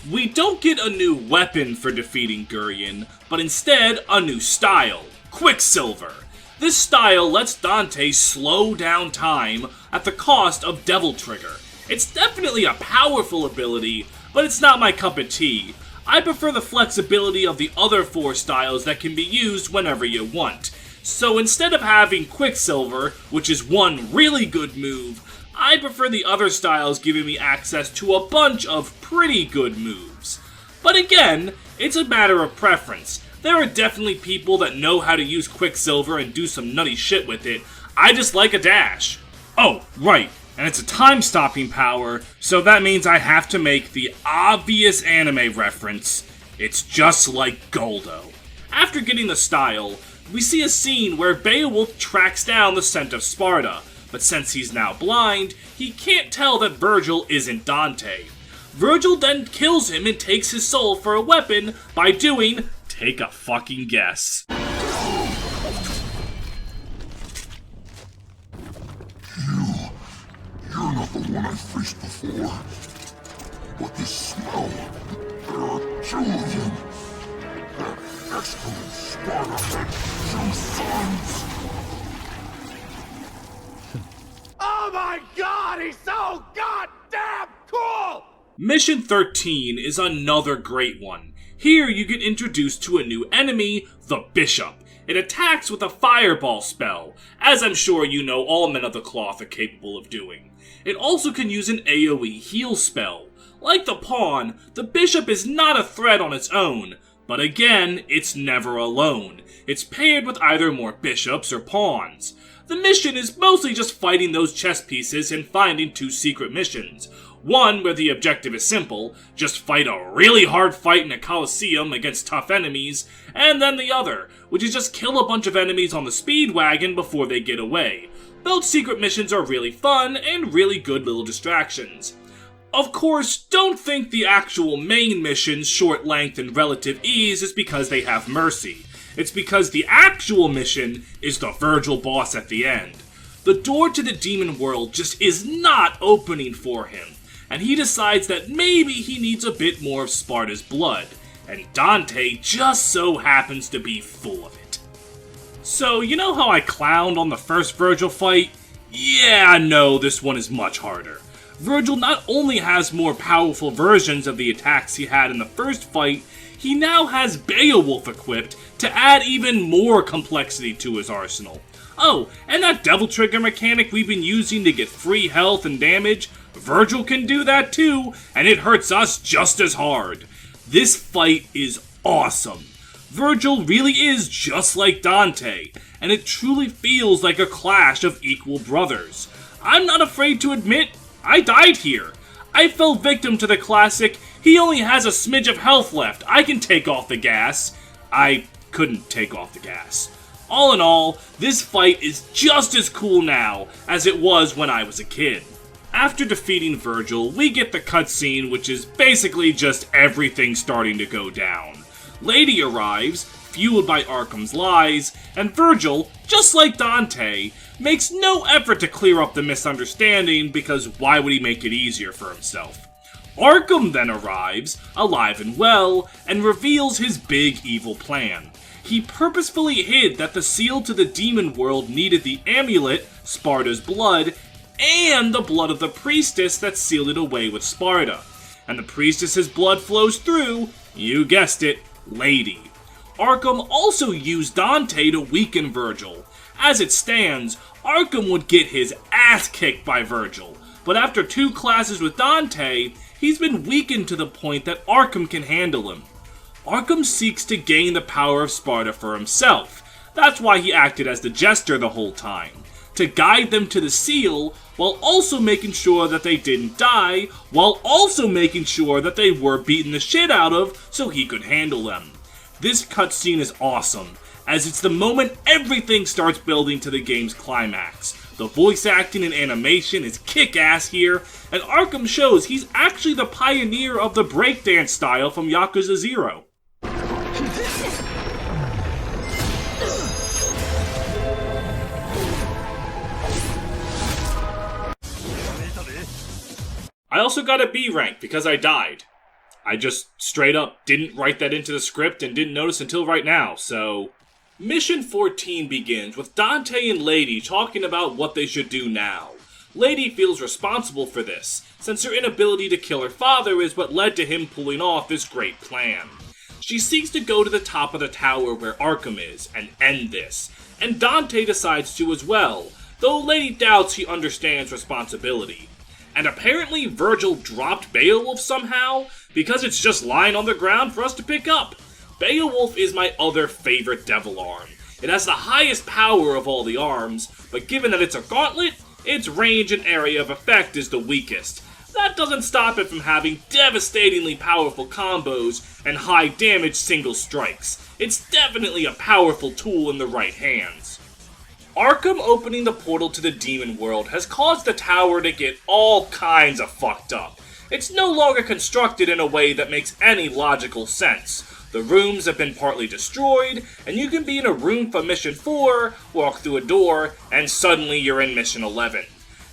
Speaker 1: We don't get a new weapon for defeating Gurion, but instead a new style, Quicksilver. This style lets Dante slow down time at the cost of Devil Trigger. It's definitely a powerful ability, but it's not my cup of tea. I prefer the flexibility of the other 4 styles that can be used whenever you want. So instead of having Quicksilver, which is one really good move, I prefer the other styles giving me access to a bunch of pretty good moves. But again, it's a matter of preference. There are definitely people that know how to use Quicksilver and do some nutty shit with it. I just like a dash. Oh, right, and it's a time-stopping power, so that means I have to make the obvious anime reference. It's just like Goldo. After getting the style, we see a scene where Beowulf tracks down the scent of Sparta, but since he's now blind, he can't tell that Virgil isn't Dante. Virgil then kills him and takes his soul for a weapon by doing, take a fucking guess.
Speaker 4: You're not the one I faced before. But this smell, there are 2 of them. That excellent Sparta had 2 sons.
Speaker 6: Oh my god, he's so goddamn cool!
Speaker 1: Mission 13 is another great one. Here you get introduced to a new enemy, the Bishop. It attacks with a fireball spell, as I'm sure you know all men of the cloth are capable of doing. It also can use an AoE heal spell. Like the Pawn, the Bishop is not a threat on its own, but again, it's never alone. It's paired with either more bishops or pawns. The mission is mostly just fighting those chess pieces and finding 2 secret missions. One where the objective is simple, just fight a really hard fight in a coliseum against tough enemies, and then the other, which is just kill a bunch of enemies on the speedwagon before they get away. Both secret missions are really fun and really good little distractions. Of course, don't think the actual main mission's short length and relative ease is because they have mercy. It's because the actual mission is the Virgil boss at the end. The door to the demon world just is not opening for him, and he decides that maybe he needs a bit more of Sparta's blood, and Dante just so happens to be full of it. So, you know how I clowned on the first Virgil fight? Yeah, no, this one is much harder. Virgil not only has more powerful versions of the attacks he had in the first fight, he now has Beowulf equipped to add even more complexity to his arsenal. Oh, and that Devil Trigger mechanic we've been using to get free health and damage, Virgil can do that too, and it hurts us just as hard. This fight is awesome. Virgil really is just like Dante, and it truly feels like a clash of equal brothers. I'm not afraid to admit, I died here. I fell victim to the classic, he only has a smidge of health left, I can take off the gas. I couldn't take off the gas. All in all, this fight is just as cool now as it was when I was a kid. After defeating Virgil, we get the cutscene, which is basically just everything starting to go down. Lady arrives, fueled by Arkham's lies, and Virgil, just like Dante, makes no effort to clear up the misunderstanding because why would he make it easier for himself? Arkham then arrives, alive and well, and reveals his big evil plan. He purposefully hid that the seal to the demon world needed the amulet, Sparda's blood, and the blood of the priestess that sealed it away with Sparda. And the priestess's blood flows through, you guessed it, Lady. Arkham also used Dante to weaken Virgil. As it stands, Arkham would get his ass kicked by Virgil, but after 2 classes with Dante, he's been weakened to the point that Arkham can handle him. Arkham seeks to gain the power of Sparda for himself. That's why he acted as the jester the whole time, to guide them to the seal, while also making sure that they didn't die, while also making sure that they were beaten the shit out of so he could handle them. This cutscene is awesome, as it's the moment everything starts building to the game's climax. The voice acting and animation is kick-ass here, and Arkham shows he's actually the pioneer of the breakdance style from Yakuza 0. I also got a B rank because I died. I just straight up didn't write that into the script and didn't notice until right now, so... Mission 14 begins with Dante and Lady talking about what they should do now. Lady feels responsible for this, since her inability to kill her father is what led to him pulling off this great plan. She seeks to go to the top of the tower where Arkham is and end this, and Dante decides to as well, though Lady doubts he understands responsibility. And apparently Virgil dropped Beowulf somehow, because it's just lying on the ground for us to pick up. Beowulf is my other favorite devil arm. It has the highest power of all the arms, but given that it's a gauntlet, its range and area of effect is the weakest. That doesn't stop it from having devastatingly powerful combos and high damage single strikes. It's definitely a powerful tool in the right hands. Arkham opening the portal to the demon world has caused the tower to get all kinds of fucked up. It's no longer constructed in a way that makes any logical sense. The rooms have been partly destroyed, and you can be in a room for Mission 4, walk through a door, and suddenly you're in Mission 11.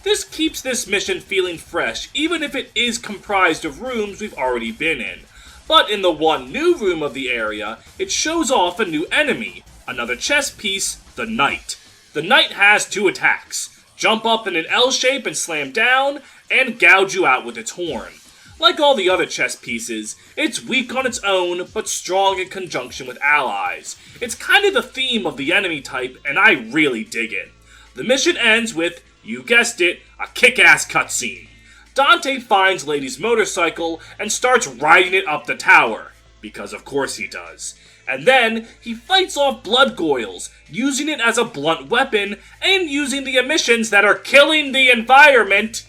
Speaker 1: This keeps this mission feeling fresh, even if it is comprised of rooms we've already been in. But in the one new room of the area, it shows off a new enemy, another chess piece, the Knight. The Knight has 2 attacks: jump up in an L shape and slam down, and gouge you out with its horn. Like all the other chess pieces, it's weak on its own, but strong in conjunction with allies. It's kind of the theme of the enemy type, and I really dig it. The mission ends with, you guessed it, a kick-ass cutscene. Dante finds Lady's motorcycle and starts riding it up the tower, because of course he does. And then, he fights off blood goyles, using it as a blunt weapon, and using the emissions that are killing the environment.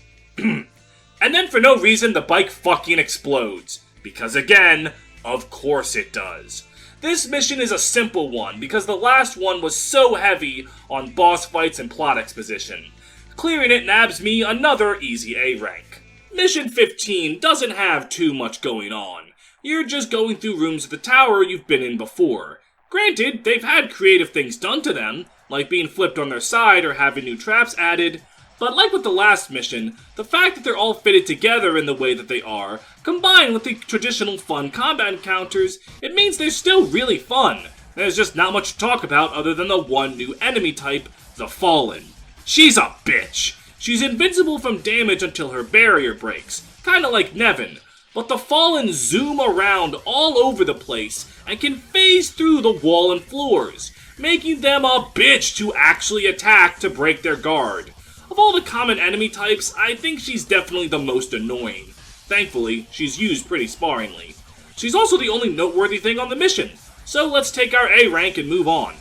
Speaker 1: And then for no reason, the bike fucking explodes. Because again, of course it does. This mission is a simple one, because the last one was so heavy on boss fights and plot exposition. Clearing it nabs me another easy A rank. Mission 15 doesn't have too much going on. You're just going through rooms of the tower you've been in before. Granted, they've had creative things done to them, like being flipped on their side or having new traps added, but like with the last mission, the fact that they're all fitted together in the way that they are, combined with the traditional fun combat encounters, it means they're still really fun. There's just not much to talk about other than the one new enemy type, the Fallen. She's a bitch! She's invincible from damage until her barrier breaks, kinda like Nevin, but the Fallen zoom around all over the place and can phase through the wall and floors, making them a bitch to actually attack to break their guard. Of all the common enemy types, I think she's definitely the most annoying. Thankfully, she's used pretty sparingly. She's also the only noteworthy thing on the mission. So let's take our A rank and move on.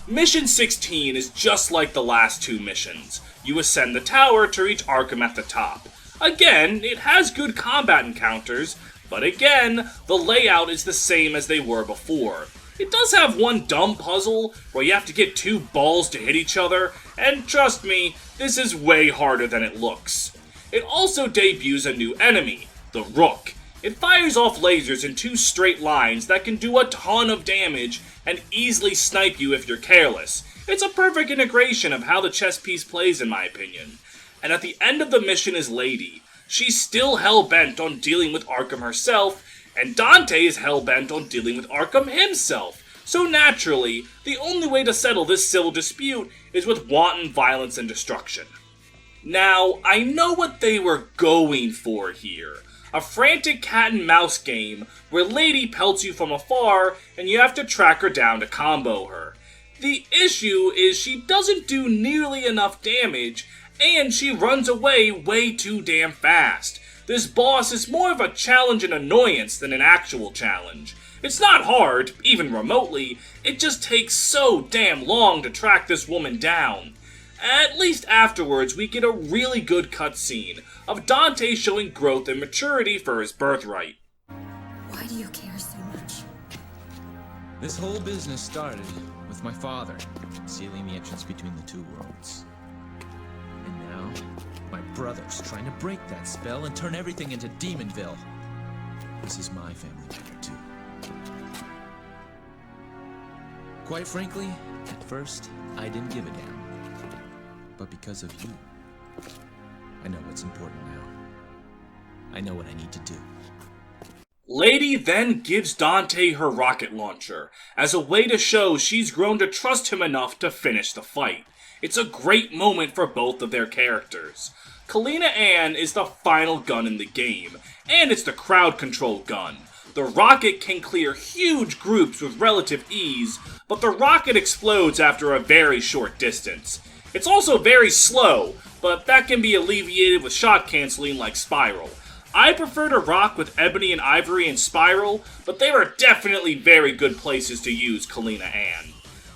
Speaker 1: Mission 16 is just like the last two missions. You ascend the tower to reach Arkham at the top. Again, it has good combat encounters, but again, the layout is the same as they were before. It does have one dumb puzzle where you have to get two balls to hit each other, and trust me, this is way harder than it looks. It also debuts a new enemy, the Rook. It fires off lasers in two straight lines that can do a ton of damage and easily snipe you if you're careless. It's a perfect integration of how the chess piece plays in my opinion. And at the end of the mission is Lady. She's still hell-bent on dealing with Arkham herself, and Dante is hell-bent on dealing with Arkham himself. So naturally, the only way to settle this civil dispute is with wanton violence and destruction. Now, I know what they were going for here. A frantic cat-and-mouse game where Lady pelts you from afar and you have to track her down to combo her. The issue is she doesn't do nearly enough damage, and she runs away way too damn fast. This boss is more of a challenge and annoyance than an actual challenge. It's not hard, even remotely, it just takes so damn long to track this woman down. At least afterwards, we get a really good cutscene of Dante showing growth and maturity for his birthright.
Speaker 7: Why do you care so much?
Speaker 2: This whole business started with my father sealing the entrance between the two worlds. And now, my brother's trying to break that spell and turn everything into Demonville. This is my family matter too. Quite frankly, at first, I didn't give a damn. But because of you, I know what's important now. I know what I need to do.
Speaker 1: Lady then gives Dante her rocket launcher, as a way to show she's grown to trust him enough to finish the fight. It's a great moment for both of their characters. Kalina Ann is the final gun in the game, and it's the crowd control gun. The rocket can clear huge groups with relative ease, but the rocket explodes after a very short distance. It's also very slow, but that can be alleviated with shot canceling like Spiral. I prefer to rock with Ebony and Ivory and Spiral, but they were definitely very good places to use Kalina Ann.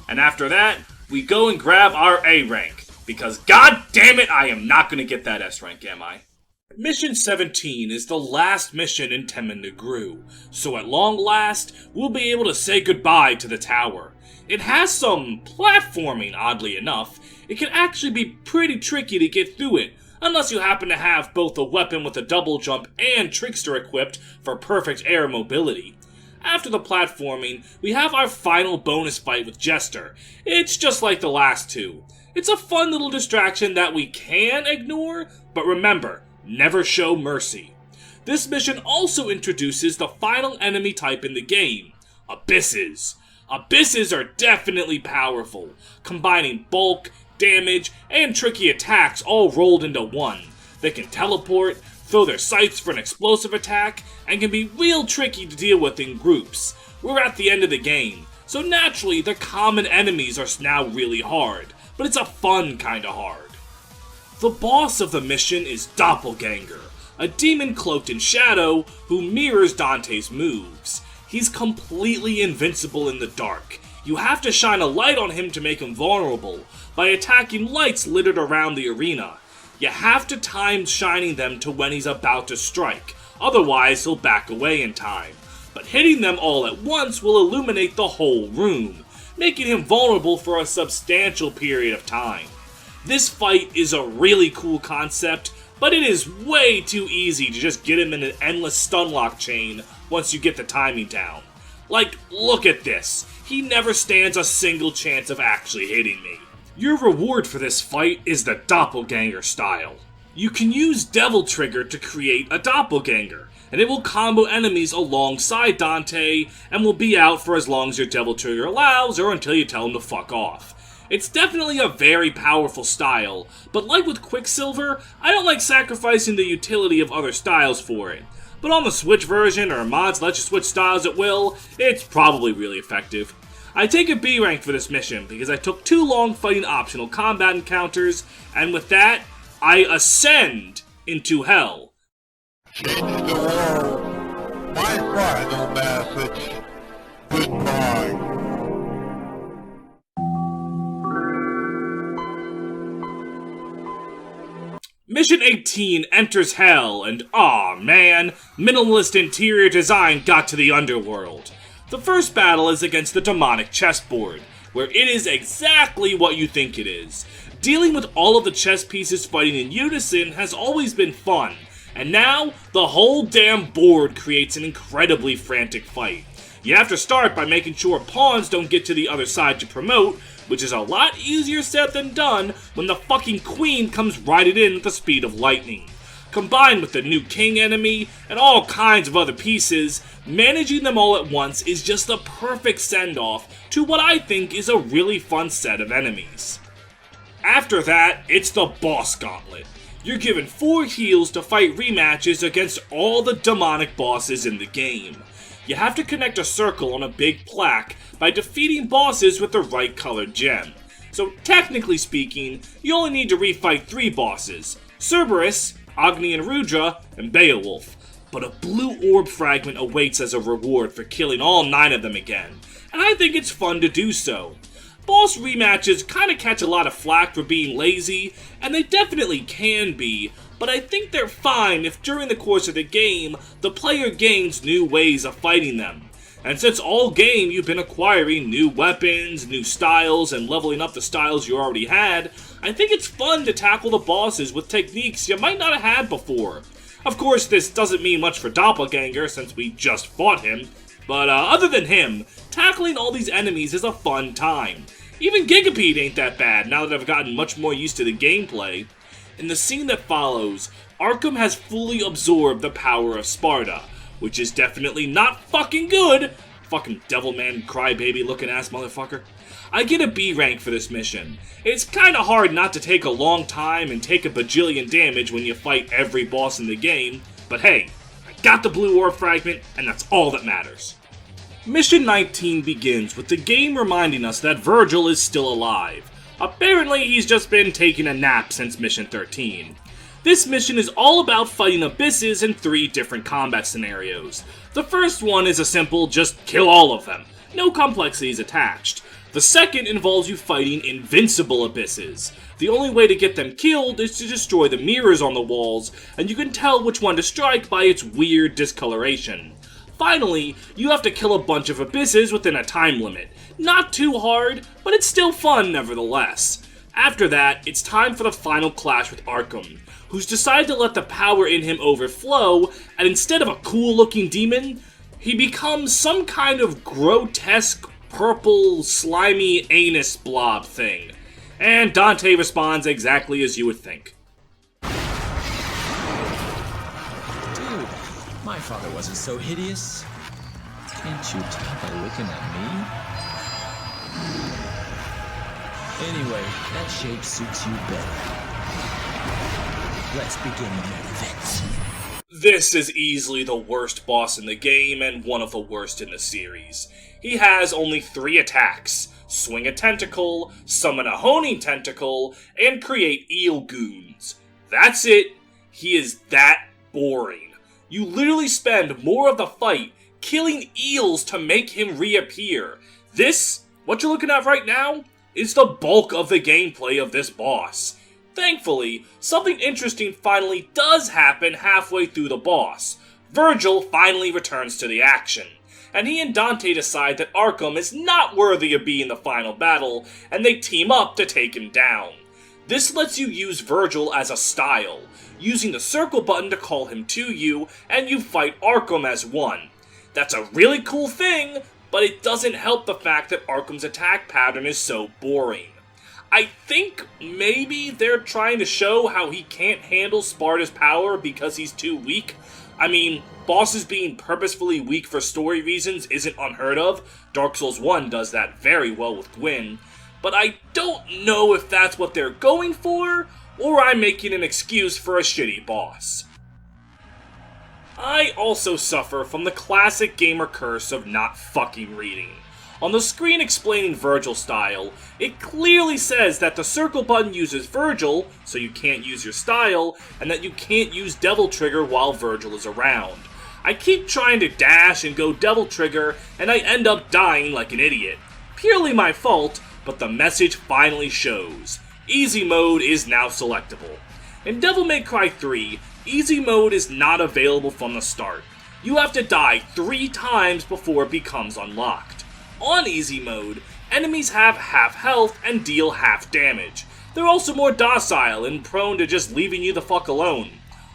Speaker 1: And after that, we go and grab our A rank, because god damn it, I am not going to get that S rank, am I? Mission 17 is the last mission in Temmindegrue, so at long last, we'll be able to say goodbye to the tower. It has some platforming, oddly enough. It can actually be pretty tricky to get through it, unless you happen to have both a weapon with a double jump and Trickster equipped for perfect air mobility. After the platforming, we have our final bonus fight with Jester. It's just like the last two. It's a fun little distraction that we can ignore, but remember, never show mercy. This mission also introduces the final enemy type in the game, Abysses. Abysses are definitely powerful, combining bulk, damage, and tricky attacks all rolled into one. They can teleport, throw their sights for an explosive attack, and can be real tricky to deal with in groups. We're at the end of the game, so naturally the common enemies are now really hard, but it's a fun kind of hard. The boss of the mission is Doppelganger, a demon cloaked in shadow who mirrors Dante's moves. He's completely invincible in the dark. You have to shine a light on him to make him vulnerable by attacking lights littered around the arena. You have to time shining them to when he's about to strike, otherwise he'll back away in time. But hitting them all at once will illuminate the whole room, making him vulnerable for a substantial period of time. This fight is a really cool concept, but it is way too easy to just get him in an endless stunlock chain once you get the timing down. Like, look at this. He never stands a single chance of actually hitting me. Your reward for this fight is the Doppelganger style. You can use Devil Trigger to create a Doppelganger, and it will combo enemies alongside Dante, and will be out for as long as your Devil Trigger allows, or until you tell him to fuck off. It's definitely a very powerful style, but like with Quicksilver, I don't like sacrificing the utility of other styles for it. But on the Switch version, or mods let you switch styles at will, it's probably really effective. I take a B rank for this mission because I took too long fighting optional combat encounters, and with that, I ascend into hell.
Speaker 4: Change the world. My final message. Goodbye.
Speaker 1: Mission 18 enters hell, and aw man, minimalist interior design got to the underworld. The first battle is against the demonic chessboard, where it is exactly what you think it is. Dealing with all of the chess pieces fighting in unison has always been fun, and now the whole damn board creates an incredibly frantic fight. You have to start by making sure pawns don't get to the other side to promote, which is a lot easier said than done when the fucking queen comes riding in at the speed of lightning. Combined with the new king enemy and all kinds of other pieces, managing them all at once is just the perfect send-off to what I think is a really fun set of enemies. After that, it's the boss gauntlet. You're given 4 heals to fight rematches against all the demonic bosses in the game. You have to connect a circle on a big plaque by defeating bosses with the right colored gem. So technically speaking, you only need to refight 3 bosses: Cerberus, Agni and Rudra, and Beowulf. But a blue orb fragment awaits as a reward for killing all 9 of them again, and I think it's fun to do so. Boss rematches kinda catch a lot of flack for being lazy, and they definitely can be, but I think they're fine if during the course of the game, the player gains new ways of fighting them. And since all game you've been acquiring new weapons, new styles, and leveling up the styles you already had, I think it's fun to tackle the bosses with techniques you might not have had before. Of course, this doesn't mean much for Doppelganger since we just fought him, but other than him, tackling all these enemies is a fun time. Even Gigapede ain't that bad now that I've gotten much more used to the gameplay. In the scene that follows, Arkham has fully absorbed the power of Sparda, which is definitely not fucking good. Fucking Devilman crybaby looking ass motherfucker. I get a B rank for this mission. It's kinda hard not to take a long time and take a bajillion damage when you fight every boss in the game, but hey, I got the blue orb fragment, and that's all that matters. Mission 19 begins with the game reminding us that Virgil is still alive. Apparently, he's just been taking a nap since Mission 13. This mission is all about fighting abysses in 3 different combat scenarios. The first one is a simple just kill all of them, no complexities attached. The second involves you fighting invincible abysses. The only way to get them killed is to destroy the mirrors on the walls, and you can tell which one to strike by its weird discoloration. Finally, you have to kill a bunch of abysses within a time limit. Not too hard, but it's still fun nevertheless. After that, it's time for the final clash with Arkham, who's decided to let the power in him overflow, and instead of a cool looking demon, he becomes some kind of grotesque, purple, slimy anus blob thing. And Dante responds exactly as you would think.
Speaker 2: My father wasn't so hideous. Can't you tell by looking at me? Anyway, that shape suits you better. Let's begin the main event.
Speaker 1: This is easily the worst boss in the game and one of the worst in the series. He has only 3 attacks: swing a tentacle, summon a honing tentacle, and create eel goons. That's it. He is that boring. You literally spend more of the fight killing eels to make him reappear. This, what you're looking at right now, is the bulk of the gameplay of this boss. Thankfully, something interesting finally does happen halfway through the boss. Virgil finally returns to the action, and he and Dante decide that Arkham is not worthy of being the final battle, and they team up to take him down. This lets you use Virgil as a style, using the circle button to call him to you, and you fight Arkham as one. That's a really cool thing, but it doesn't help the fact that Arkham's attack pattern is so boring. I think maybe they're trying to show how he can't handle Sparda's power because he's too weak. I mean, bosses being purposefully weak for story reasons isn't unheard of. Dark Souls 1 does that very well with Gwyn. But I don't know if that's what they're going for, or I'm making an excuse for a shitty boss. I also suffer from the classic gamer curse of not fucking reading. On the screen explaining Virgil style, it clearly says that the circle button uses Virgil, so you can't use your style, and that you can't use Devil Trigger while Virgil is around. I keep trying to dash and go Devil Trigger, and I end up dying like an idiot. Purely my fault, but the message finally shows. Easy mode is now selectable. In Devil May Cry 3, easy mode is not available from the start. You have to die 3 times before it becomes unlocked. On easy mode, enemies have half health and deal half damage. They're also more docile and prone to just leaving you the fuck alone.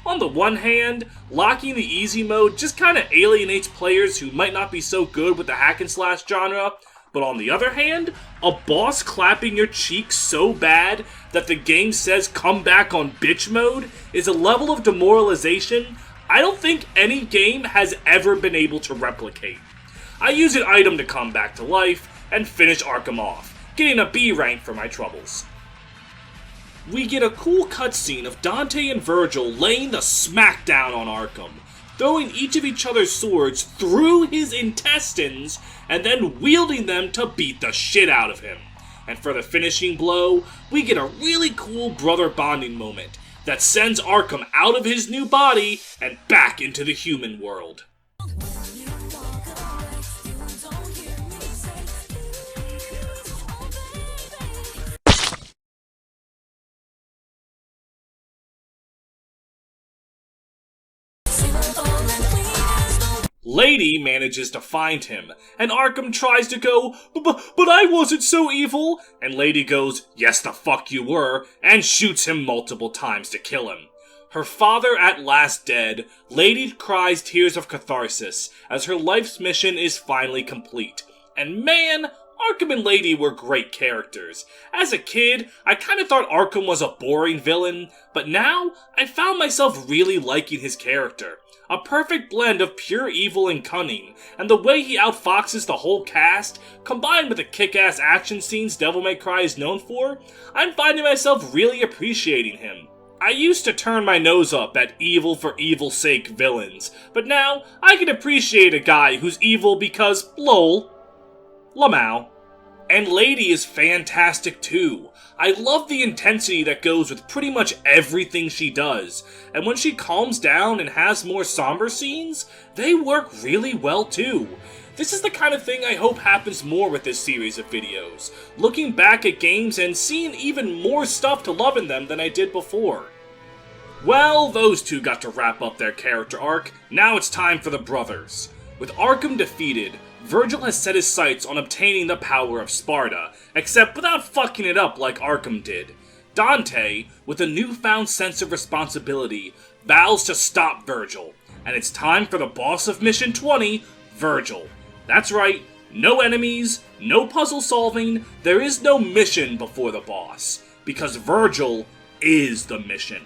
Speaker 1: On the one hand, locking the easy mode just kinda alienates players who might not be so good with the hack and slash genre, but on the other hand, a boss clapping your cheeks so bad that the game says come back on bitch mode is a level of demoralization I don't think any game has ever been able to replicate. I use an item to come back to life and finish Arkham off, getting a B rank for my troubles. We get a cool cutscene of Dante and Virgil laying the smackdown on Arkham, throwing each of each other's swords through his intestines and then wielding them to beat the shit out of him. And for the finishing blow, we get a really cool brother bonding moment that sends Arkham out of his new body and back into the human world. Lady manages to find him, and Arkham tries to go, but I wasn't so evil, and Lady goes, yes the fuck you were, and shoots him multiple times to kill him. Her father at last dead, Lady cries tears of catharsis as her life's mission is finally complete. And man, Arkham and Lady were great characters. As a kid, I kinda thought Arkham was a boring villain, but now I found myself really liking his character. A perfect blend of pure evil and cunning, and the way he outfoxes the whole cast, combined with the kick-ass action scenes Devil May Cry is known for, I'm finding myself really appreciating him. I used to turn my nose up at evil for evil's sake villains, but now I can appreciate a guy who's evil because, lol, Lamau. And Lady is fantastic too. I love the intensity that goes with pretty much everything she does, and when she calms down and has more somber scenes, they work really well too. This is the kind of thing I hope happens more with this series of videos, looking back at games and seeing even more stuff to love in them than I did before. Well, those two got to wrap up their character arc, now it's time for the brothers. With Arkham defeated, Virgil has set his sights on obtaining the power of Sparta, except without fucking it up like Arkham did. Dante, with a newfound sense of responsibility, vows to stop Virgil, and it's time for the boss of Mission 20, Virgil. That's right, no enemies, no puzzle solving, there is no mission before the boss, because Virgil is the mission.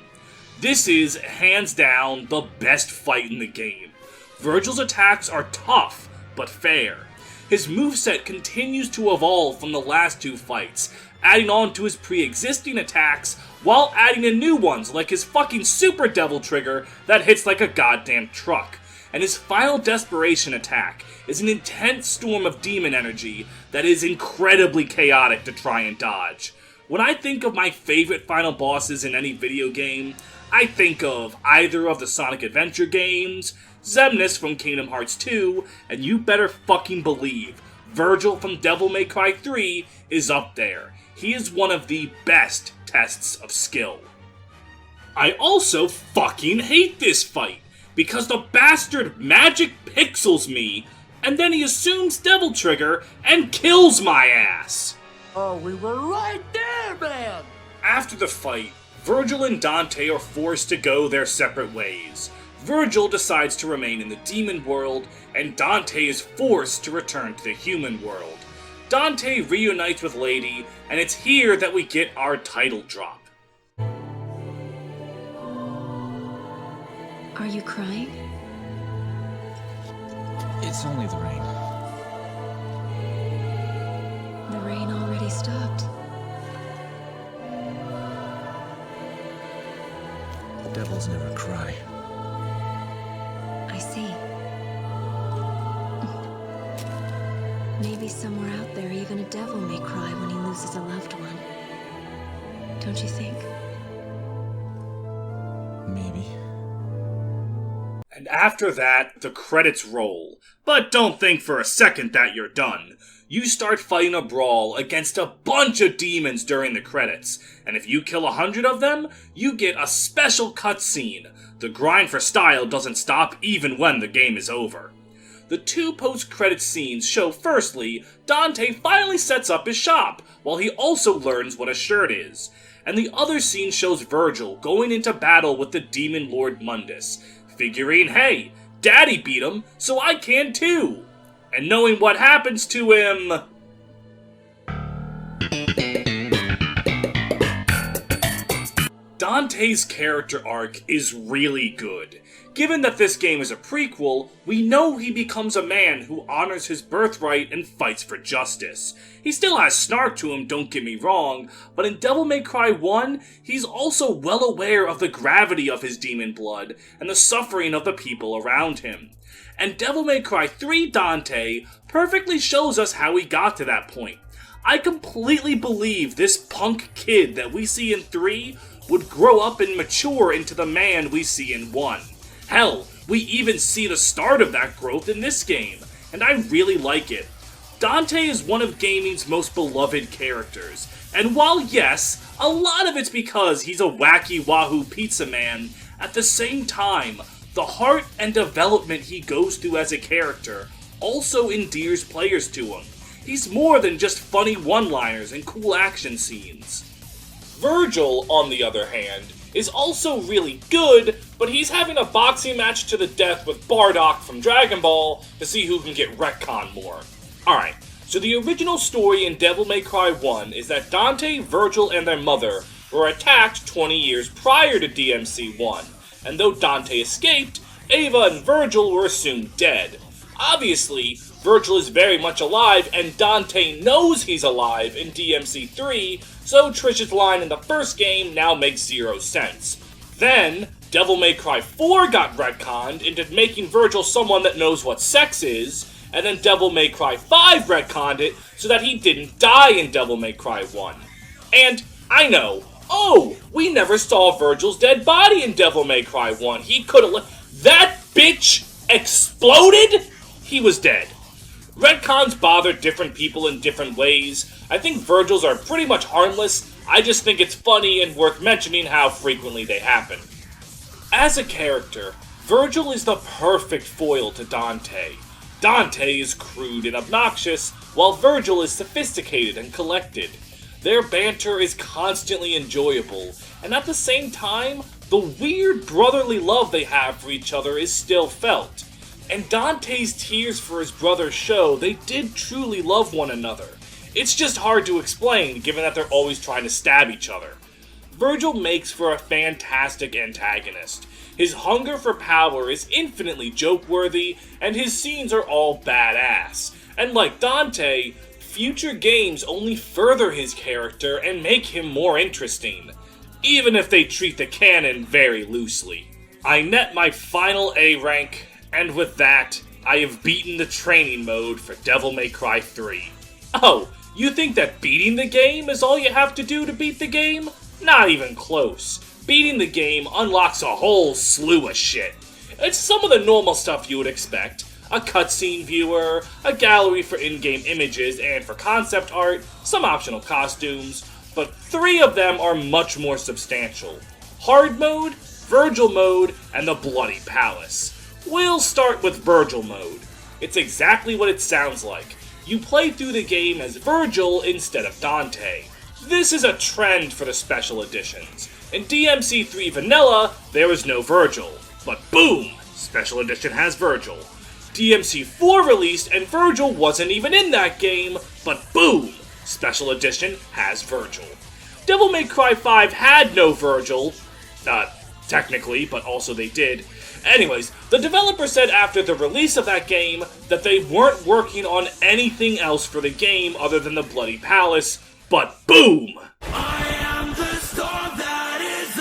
Speaker 1: This is, hands down, the best fight in the game. Virgil's attacks are tough, but fair. His moveset continues to evolve from the last 2 fights, adding on to his pre-existing attacks, while adding in new ones like his fucking Super Devil Trigger that hits like a goddamn truck. And his final Desperation attack is an intense storm of demon energy that is incredibly chaotic to try and dodge. When I think of my favorite final bosses in any video game, I think of either of the Sonic Adventure games, Xemnas from Kingdom Hearts 2, and you better fucking believe Virgil from Devil May Cry 3 is up there. He is one of the best tests of skill. I also fucking hate this fight, because the bastard magic pixels me, and then he assumes Devil Trigger and kills my ass.
Speaker 6: Oh, we were right there, man!
Speaker 1: After the fight, Virgil and Dante are forced to go their separate ways. Virgil decides to remain in the demon world, and Dante is forced to return to the human world. Dante reunites with Lady, and it's here that we get our title drop.
Speaker 7: Are you crying?
Speaker 2: It's only the rain.
Speaker 7: The rain already stopped.
Speaker 2: Devils never cry.
Speaker 7: I see. Maybe somewhere out there, even a devil may cry when he loses a loved one. Don't you think?
Speaker 2: Maybe.
Speaker 1: And after that, the credits roll. But don't think for a second that you're done. You start fighting a brawl against a bunch of demons during the credits, and if you kill 100 of them, you get a special cutscene. The grind for style doesn't stop even when the game is over. The two post-credits scenes show firstly, Dante finally sets up his shop, while he also learns what a shirt is. And the other scene shows Virgil going into battle with the demon lord Mundus, figuring, hey, Daddy beat him, so I can too! And knowing what happens to him... Dante's character arc is really good. Given that this game is a prequel, we know he becomes a man who honors his birthright and fights for justice. He still has snark to him, don't get me wrong, but in Devil May Cry 1, he's also well aware of the gravity of his demon blood and the suffering of the people around him. And Devil May Cry 3 Dante perfectly shows us how he got to that point. I completely believe this punk kid that we see in 3 would grow up and mature into the man we see in 1. Hell, we even see the start of that growth in this game, and I really like it. Dante is one of gaming's most beloved characters, and while yes, a lot of it's because he's a wacky wahoo pizza man, at the same time, the heart and development he goes through as a character also endears players to him. He's more than just funny one-liners and cool action scenes. Virgil, on the other hand, is also really good, but he's having a boxing match to the death with Bardock from Dragon Ball to see who can get retconned more. Alright, so the original story in Devil May Cry 1 is that Dante, Virgil, and their mother were attacked 20 years prior to DMC 1, and though Dante escaped, Ava and Virgil were assumed dead. Obviously, Virgil is very much alive, and Dante knows he's alive in DMC 3, so Trish's line in the first game now makes zero sense. Then, Devil May Cry 4 got retconned into making Virgil someone that knows what sex is, and then Devil May Cry 5 retconned it so that he didn't die in Devil May Cry 1. And, I know, oh, we never saw Virgil's dead body in Devil May Cry 1. He could've that bitch exploded? He was dead. Retcons bother different people in different ways. I think Virgil's are pretty much harmless. I just think it's funny and worth mentioning how frequently they happen. As a character, Virgil is the perfect foil to Dante. Dante is crude and obnoxious, while Virgil is sophisticated and collected. Their banter is constantly enjoyable, and at the same time, the weird brotherly love they have for each other is still felt. And Dante's tears for his brother show they did truly love one another. It's just hard to explain, given that they're always trying to stab each other. Virgil makes for a fantastic antagonist. His hunger for power is infinitely joke-worthy, and his scenes are all badass. And like Dante, future games only further his character and make him more interesting, even if they treat the canon very loosely. I net my final A rank, and with that, I have beaten the training mode for Devil May Cry 3. Oh, you think that beating the game is all you have to do to beat the game? Not even close. Beating the game unlocks a whole slew of shit. It's some of the normal stuff you would expect. A cutscene viewer, a gallery for in-game images and for concept art, some optional costumes, but 3 of them are much more substantial. Hard mode, Virgil mode, and the Bloody Palace. We'll start with Virgil mode. It's exactly what it sounds like. You play through the game as Virgil instead of Dante. This is a trend for the special editions. In DMC 3 Vanilla, there was no Virgil. But boom! Special edition has Virgil. DMC 4 released and Virgil wasn't even in that game, but boom! Special edition has Virgil. Devil May Cry 5 had no Virgil. Technically, but also they did. Anyways, the developer said after the release of that game that they weren't working on anything else for the game other than the Bloody Palace, but boom!
Speaker 6: I am the storm that is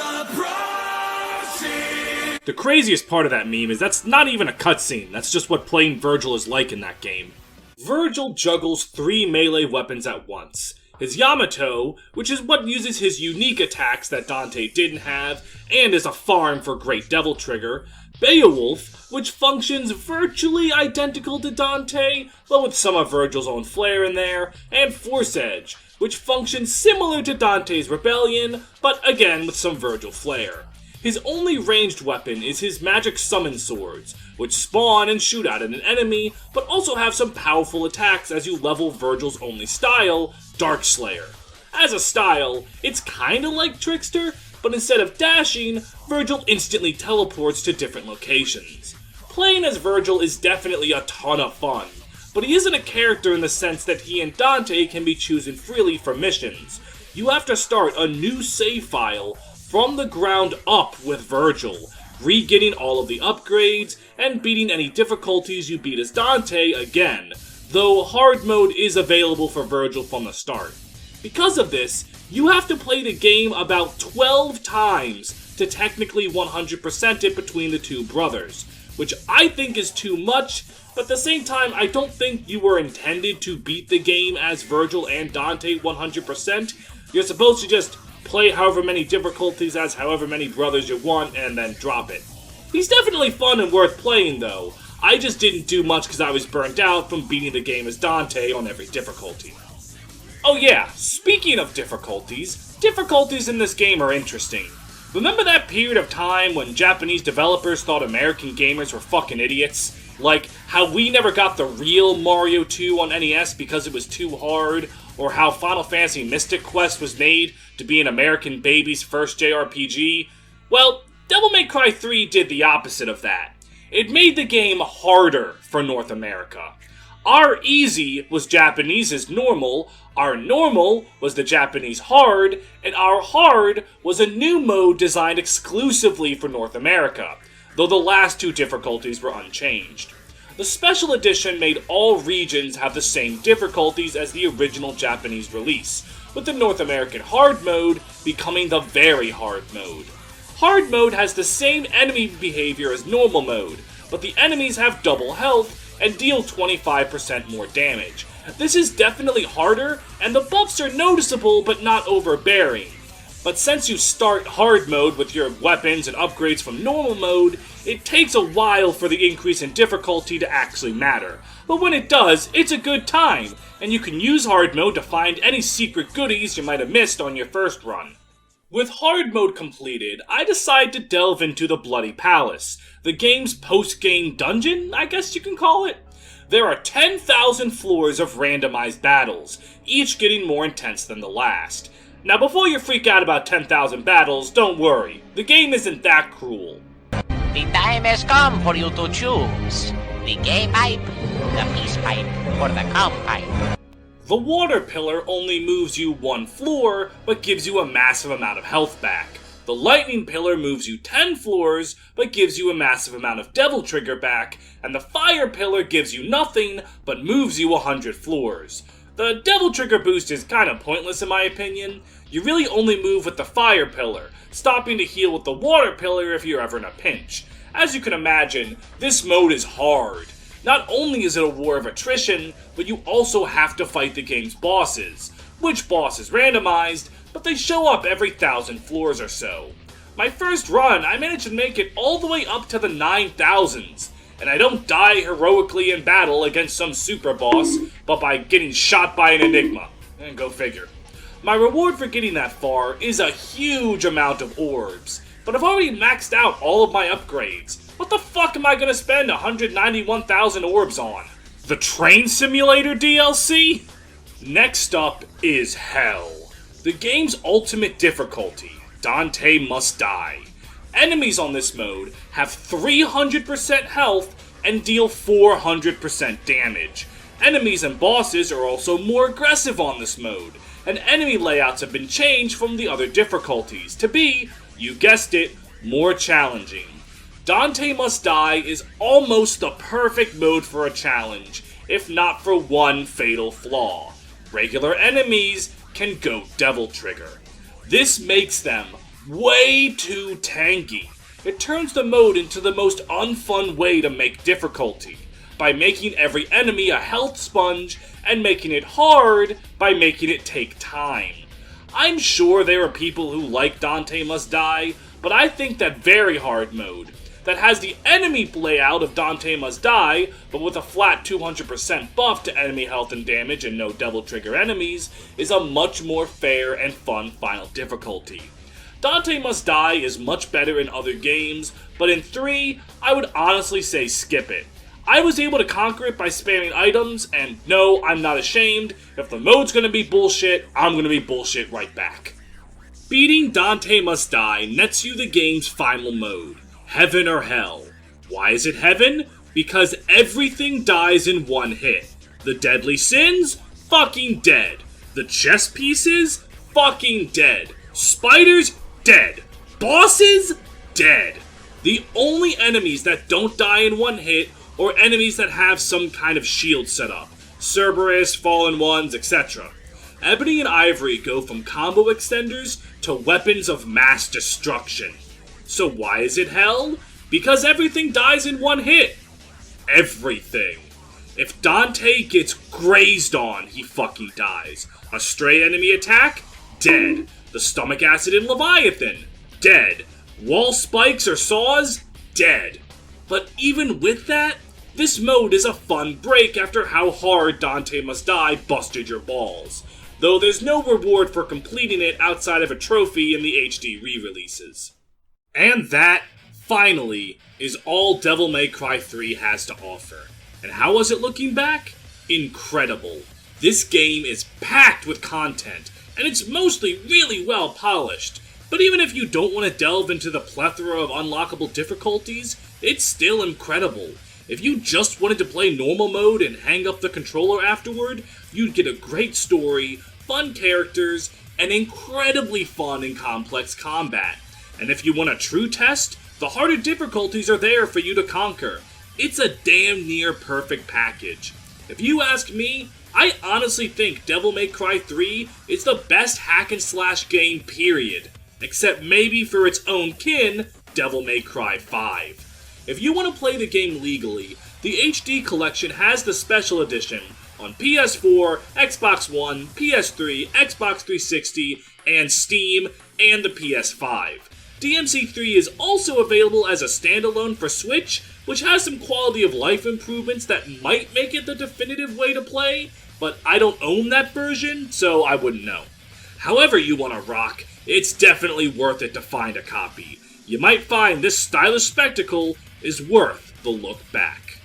Speaker 6: approaching.
Speaker 1: The craziest part of that meme is that's not even a cutscene, that's just what playing Virgil is like in that game. Virgil juggles 3 melee weapons at once. His Yamato, which is what uses his unique attacks that Dante didn't have, and is a farm for Great Devil Trigger, Beowulf, which functions virtually identical to Dante, but with some of Virgil's own flair in there, and Force Edge, which functions similar to Dante's Rebellion, but again with some Virgil flair. His only ranged weapon is his magic summon swords, which spawn and shoot at an enemy, but also have some powerful attacks as you level Virgil's only style, Darkslayer. As a style, it's kinda like Trickster, but instead of dashing, Virgil instantly teleports to different locations. Playing as Virgil is definitely a ton of fun, but he isn't a character in the sense that he and Dante can be chosen freely for missions. You have to start a new save file from the ground up with Virgil, re-getting all of the upgrades, and beating any difficulties you beat as Dante again, though hard mode is available for Virgil from the start. Because of this, you have to play the game about 12 times to technically 100% it between the two brothers, which I think is too much, but at the same time I don't think you were intended to beat the game as Virgil and Dante 100%. You're supposed to just play however many difficulties as however many brothers you want and then drop it. He's definitely fun and worth playing though. I just didn't do much because I was burnt out from beating the game as Dante on every difficulty. Oh yeah, speaking of difficulties in this game are interesting. Remember that period of time when Japanese developers thought American gamers were fucking idiots? Like, how we never got the real Mario 2 on NES because it was too hard, or how Final Fantasy Mystic Quest was made to be an American baby's first JRPG? Well, Devil May Cry 3 did the opposite of that. It made the game harder for North America. Our easy was Japanese's normal, our normal was the Japanese hard, and our hard was a new mode designed exclusively for North America, though the last two difficulties were unchanged. The special edition made all regions have the same difficulties as the original Japanese release, with the North American hard mode becoming the very hard mode. Hard mode has the same enemy behavior as normal mode, but the enemies have double health and deal 25% more damage. This is definitely harder, and the buffs are noticeable but not overbearing. But since you start hard mode with your weapons and upgrades from normal mode, it takes a while for the increase in difficulty to actually matter. But when it does, it's a good time, and you can use hard mode to find any secret goodies you might have missed on your first run. With hard mode completed, I decide to delve into the Bloody Palace, the game's post-game dungeon, I guess you can call it. There are 10,000 floors of randomized battles, each getting more intense than the last. Now before you freak out about 10,000 battles, don't worry, the game isn't that cruel.
Speaker 8: The time has come for you to choose the gay pipe, the peace pipe, or the calm pipe.
Speaker 1: The water pillar only moves you one floor, but gives you a massive amount of health back. The lightning pillar moves you 10 floors, but gives you a massive amount of devil trigger back, and the fire pillar gives you nothing, but moves you 100 floors. The devil trigger boost is kinda pointless in my opinion. You really only move with the fire pillar, stopping to heal with the water pillar if you're ever in a pinch. As you can imagine, this mode is hard. Not only is it a war of attrition, but you also have to fight the game's bosses. Which boss is randomized, but they show up every 1,000 floors or so. My first run, I managed to make it all the way up to the 9,000s, and I don't die heroically in battle against some super boss, but by getting shot by an Enigma. And go figure. My reward for getting that far is a huge amount of orbs, but I've already maxed out all of my upgrades. What the fuck am I gonna spend 191,000 orbs on? The Train Simulator DLC? Next up is Hell. The game's ultimate difficulty, Dante Must Die. Enemies on this mode have 300% health and deal 400% damage. Enemies and bosses are also more aggressive on this mode, and enemy layouts have been changed from the other difficulties to be, you guessed it, more challenging. Dante Must Die is almost the perfect mode for a challenge, if not for one fatal flaw. Regular enemies can go Devil Trigger. This makes them way too tanky. It turns the mode into the most unfun way to make difficulty, by making every enemy a health sponge, and making it hard by making it take time. I'm sure there are people who like Dante Must Die, but I think that very hard mode, that has the enemy layout of Dante Must Die, but with a flat 200% buff to enemy health and damage and no Devil Trigger enemies, is a much more fair and fun final difficulty. Dante Must Die is much better in other games, but in 3, I would honestly say skip it. I was able to conquer it by spamming items, and no, I'm not ashamed. If the mode's gonna be bullshit, I'm gonna be bullshit right back. Beating Dante Must Die nets you the game's final mode, Heaven or Hell. Why is it Heaven? Because everything dies in one hit. The deadly sins? Fucking dead. The chess pieces? Fucking dead. Spiders? Dead. Bosses? Dead. The only enemies that don't die in one hit or enemies that have some kind of shield set up. Cerberus, Fallen Ones, etc. Ebony and Ivory go from combo extenders to weapons of mass destruction. So why is it hell? Because everything dies in one hit. Everything. If Dante gets grazed on, he fucking dies. A stray enemy attack? Dead. The stomach acid in Leviathan? Dead. Wall spikes or saws? Dead. But even with that, this mode is a fun break after how hard Dante Must Die busted your balls, though there's no reward for completing it outside of a trophy in the HD re-releases. And that, finally, is all Devil May Cry 3 has to offer. And how was it looking back? Incredible. This game is packed with content, and it's mostly really well polished. But even if you don't want to delve into the plethora of unlockable difficulties, it's still incredible. If you just wanted to play normal mode and hang up the controller afterward, you'd get a great story, fun characters, and incredibly fun and complex combat. And if you want a true test, the harder difficulties are there for you to conquer. It's a damn near perfect package. If you ask me, I honestly think Devil May Cry 3 is the best hack and slash game period. Except maybe for its own kin, Devil May Cry 5. If you want to play the game legally, the HD Collection has the Special Edition on PS4, Xbox One, PS3, Xbox 360, and Steam, and the PS5. DMC3 is also available as a standalone for Switch, which has some quality of life improvements that might make it the definitive way to play, but I don't own that version, so I wouldn't know. However you want to rock, it's definitely worth it to find a copy. You might find this stylish spectacle is worth the look back.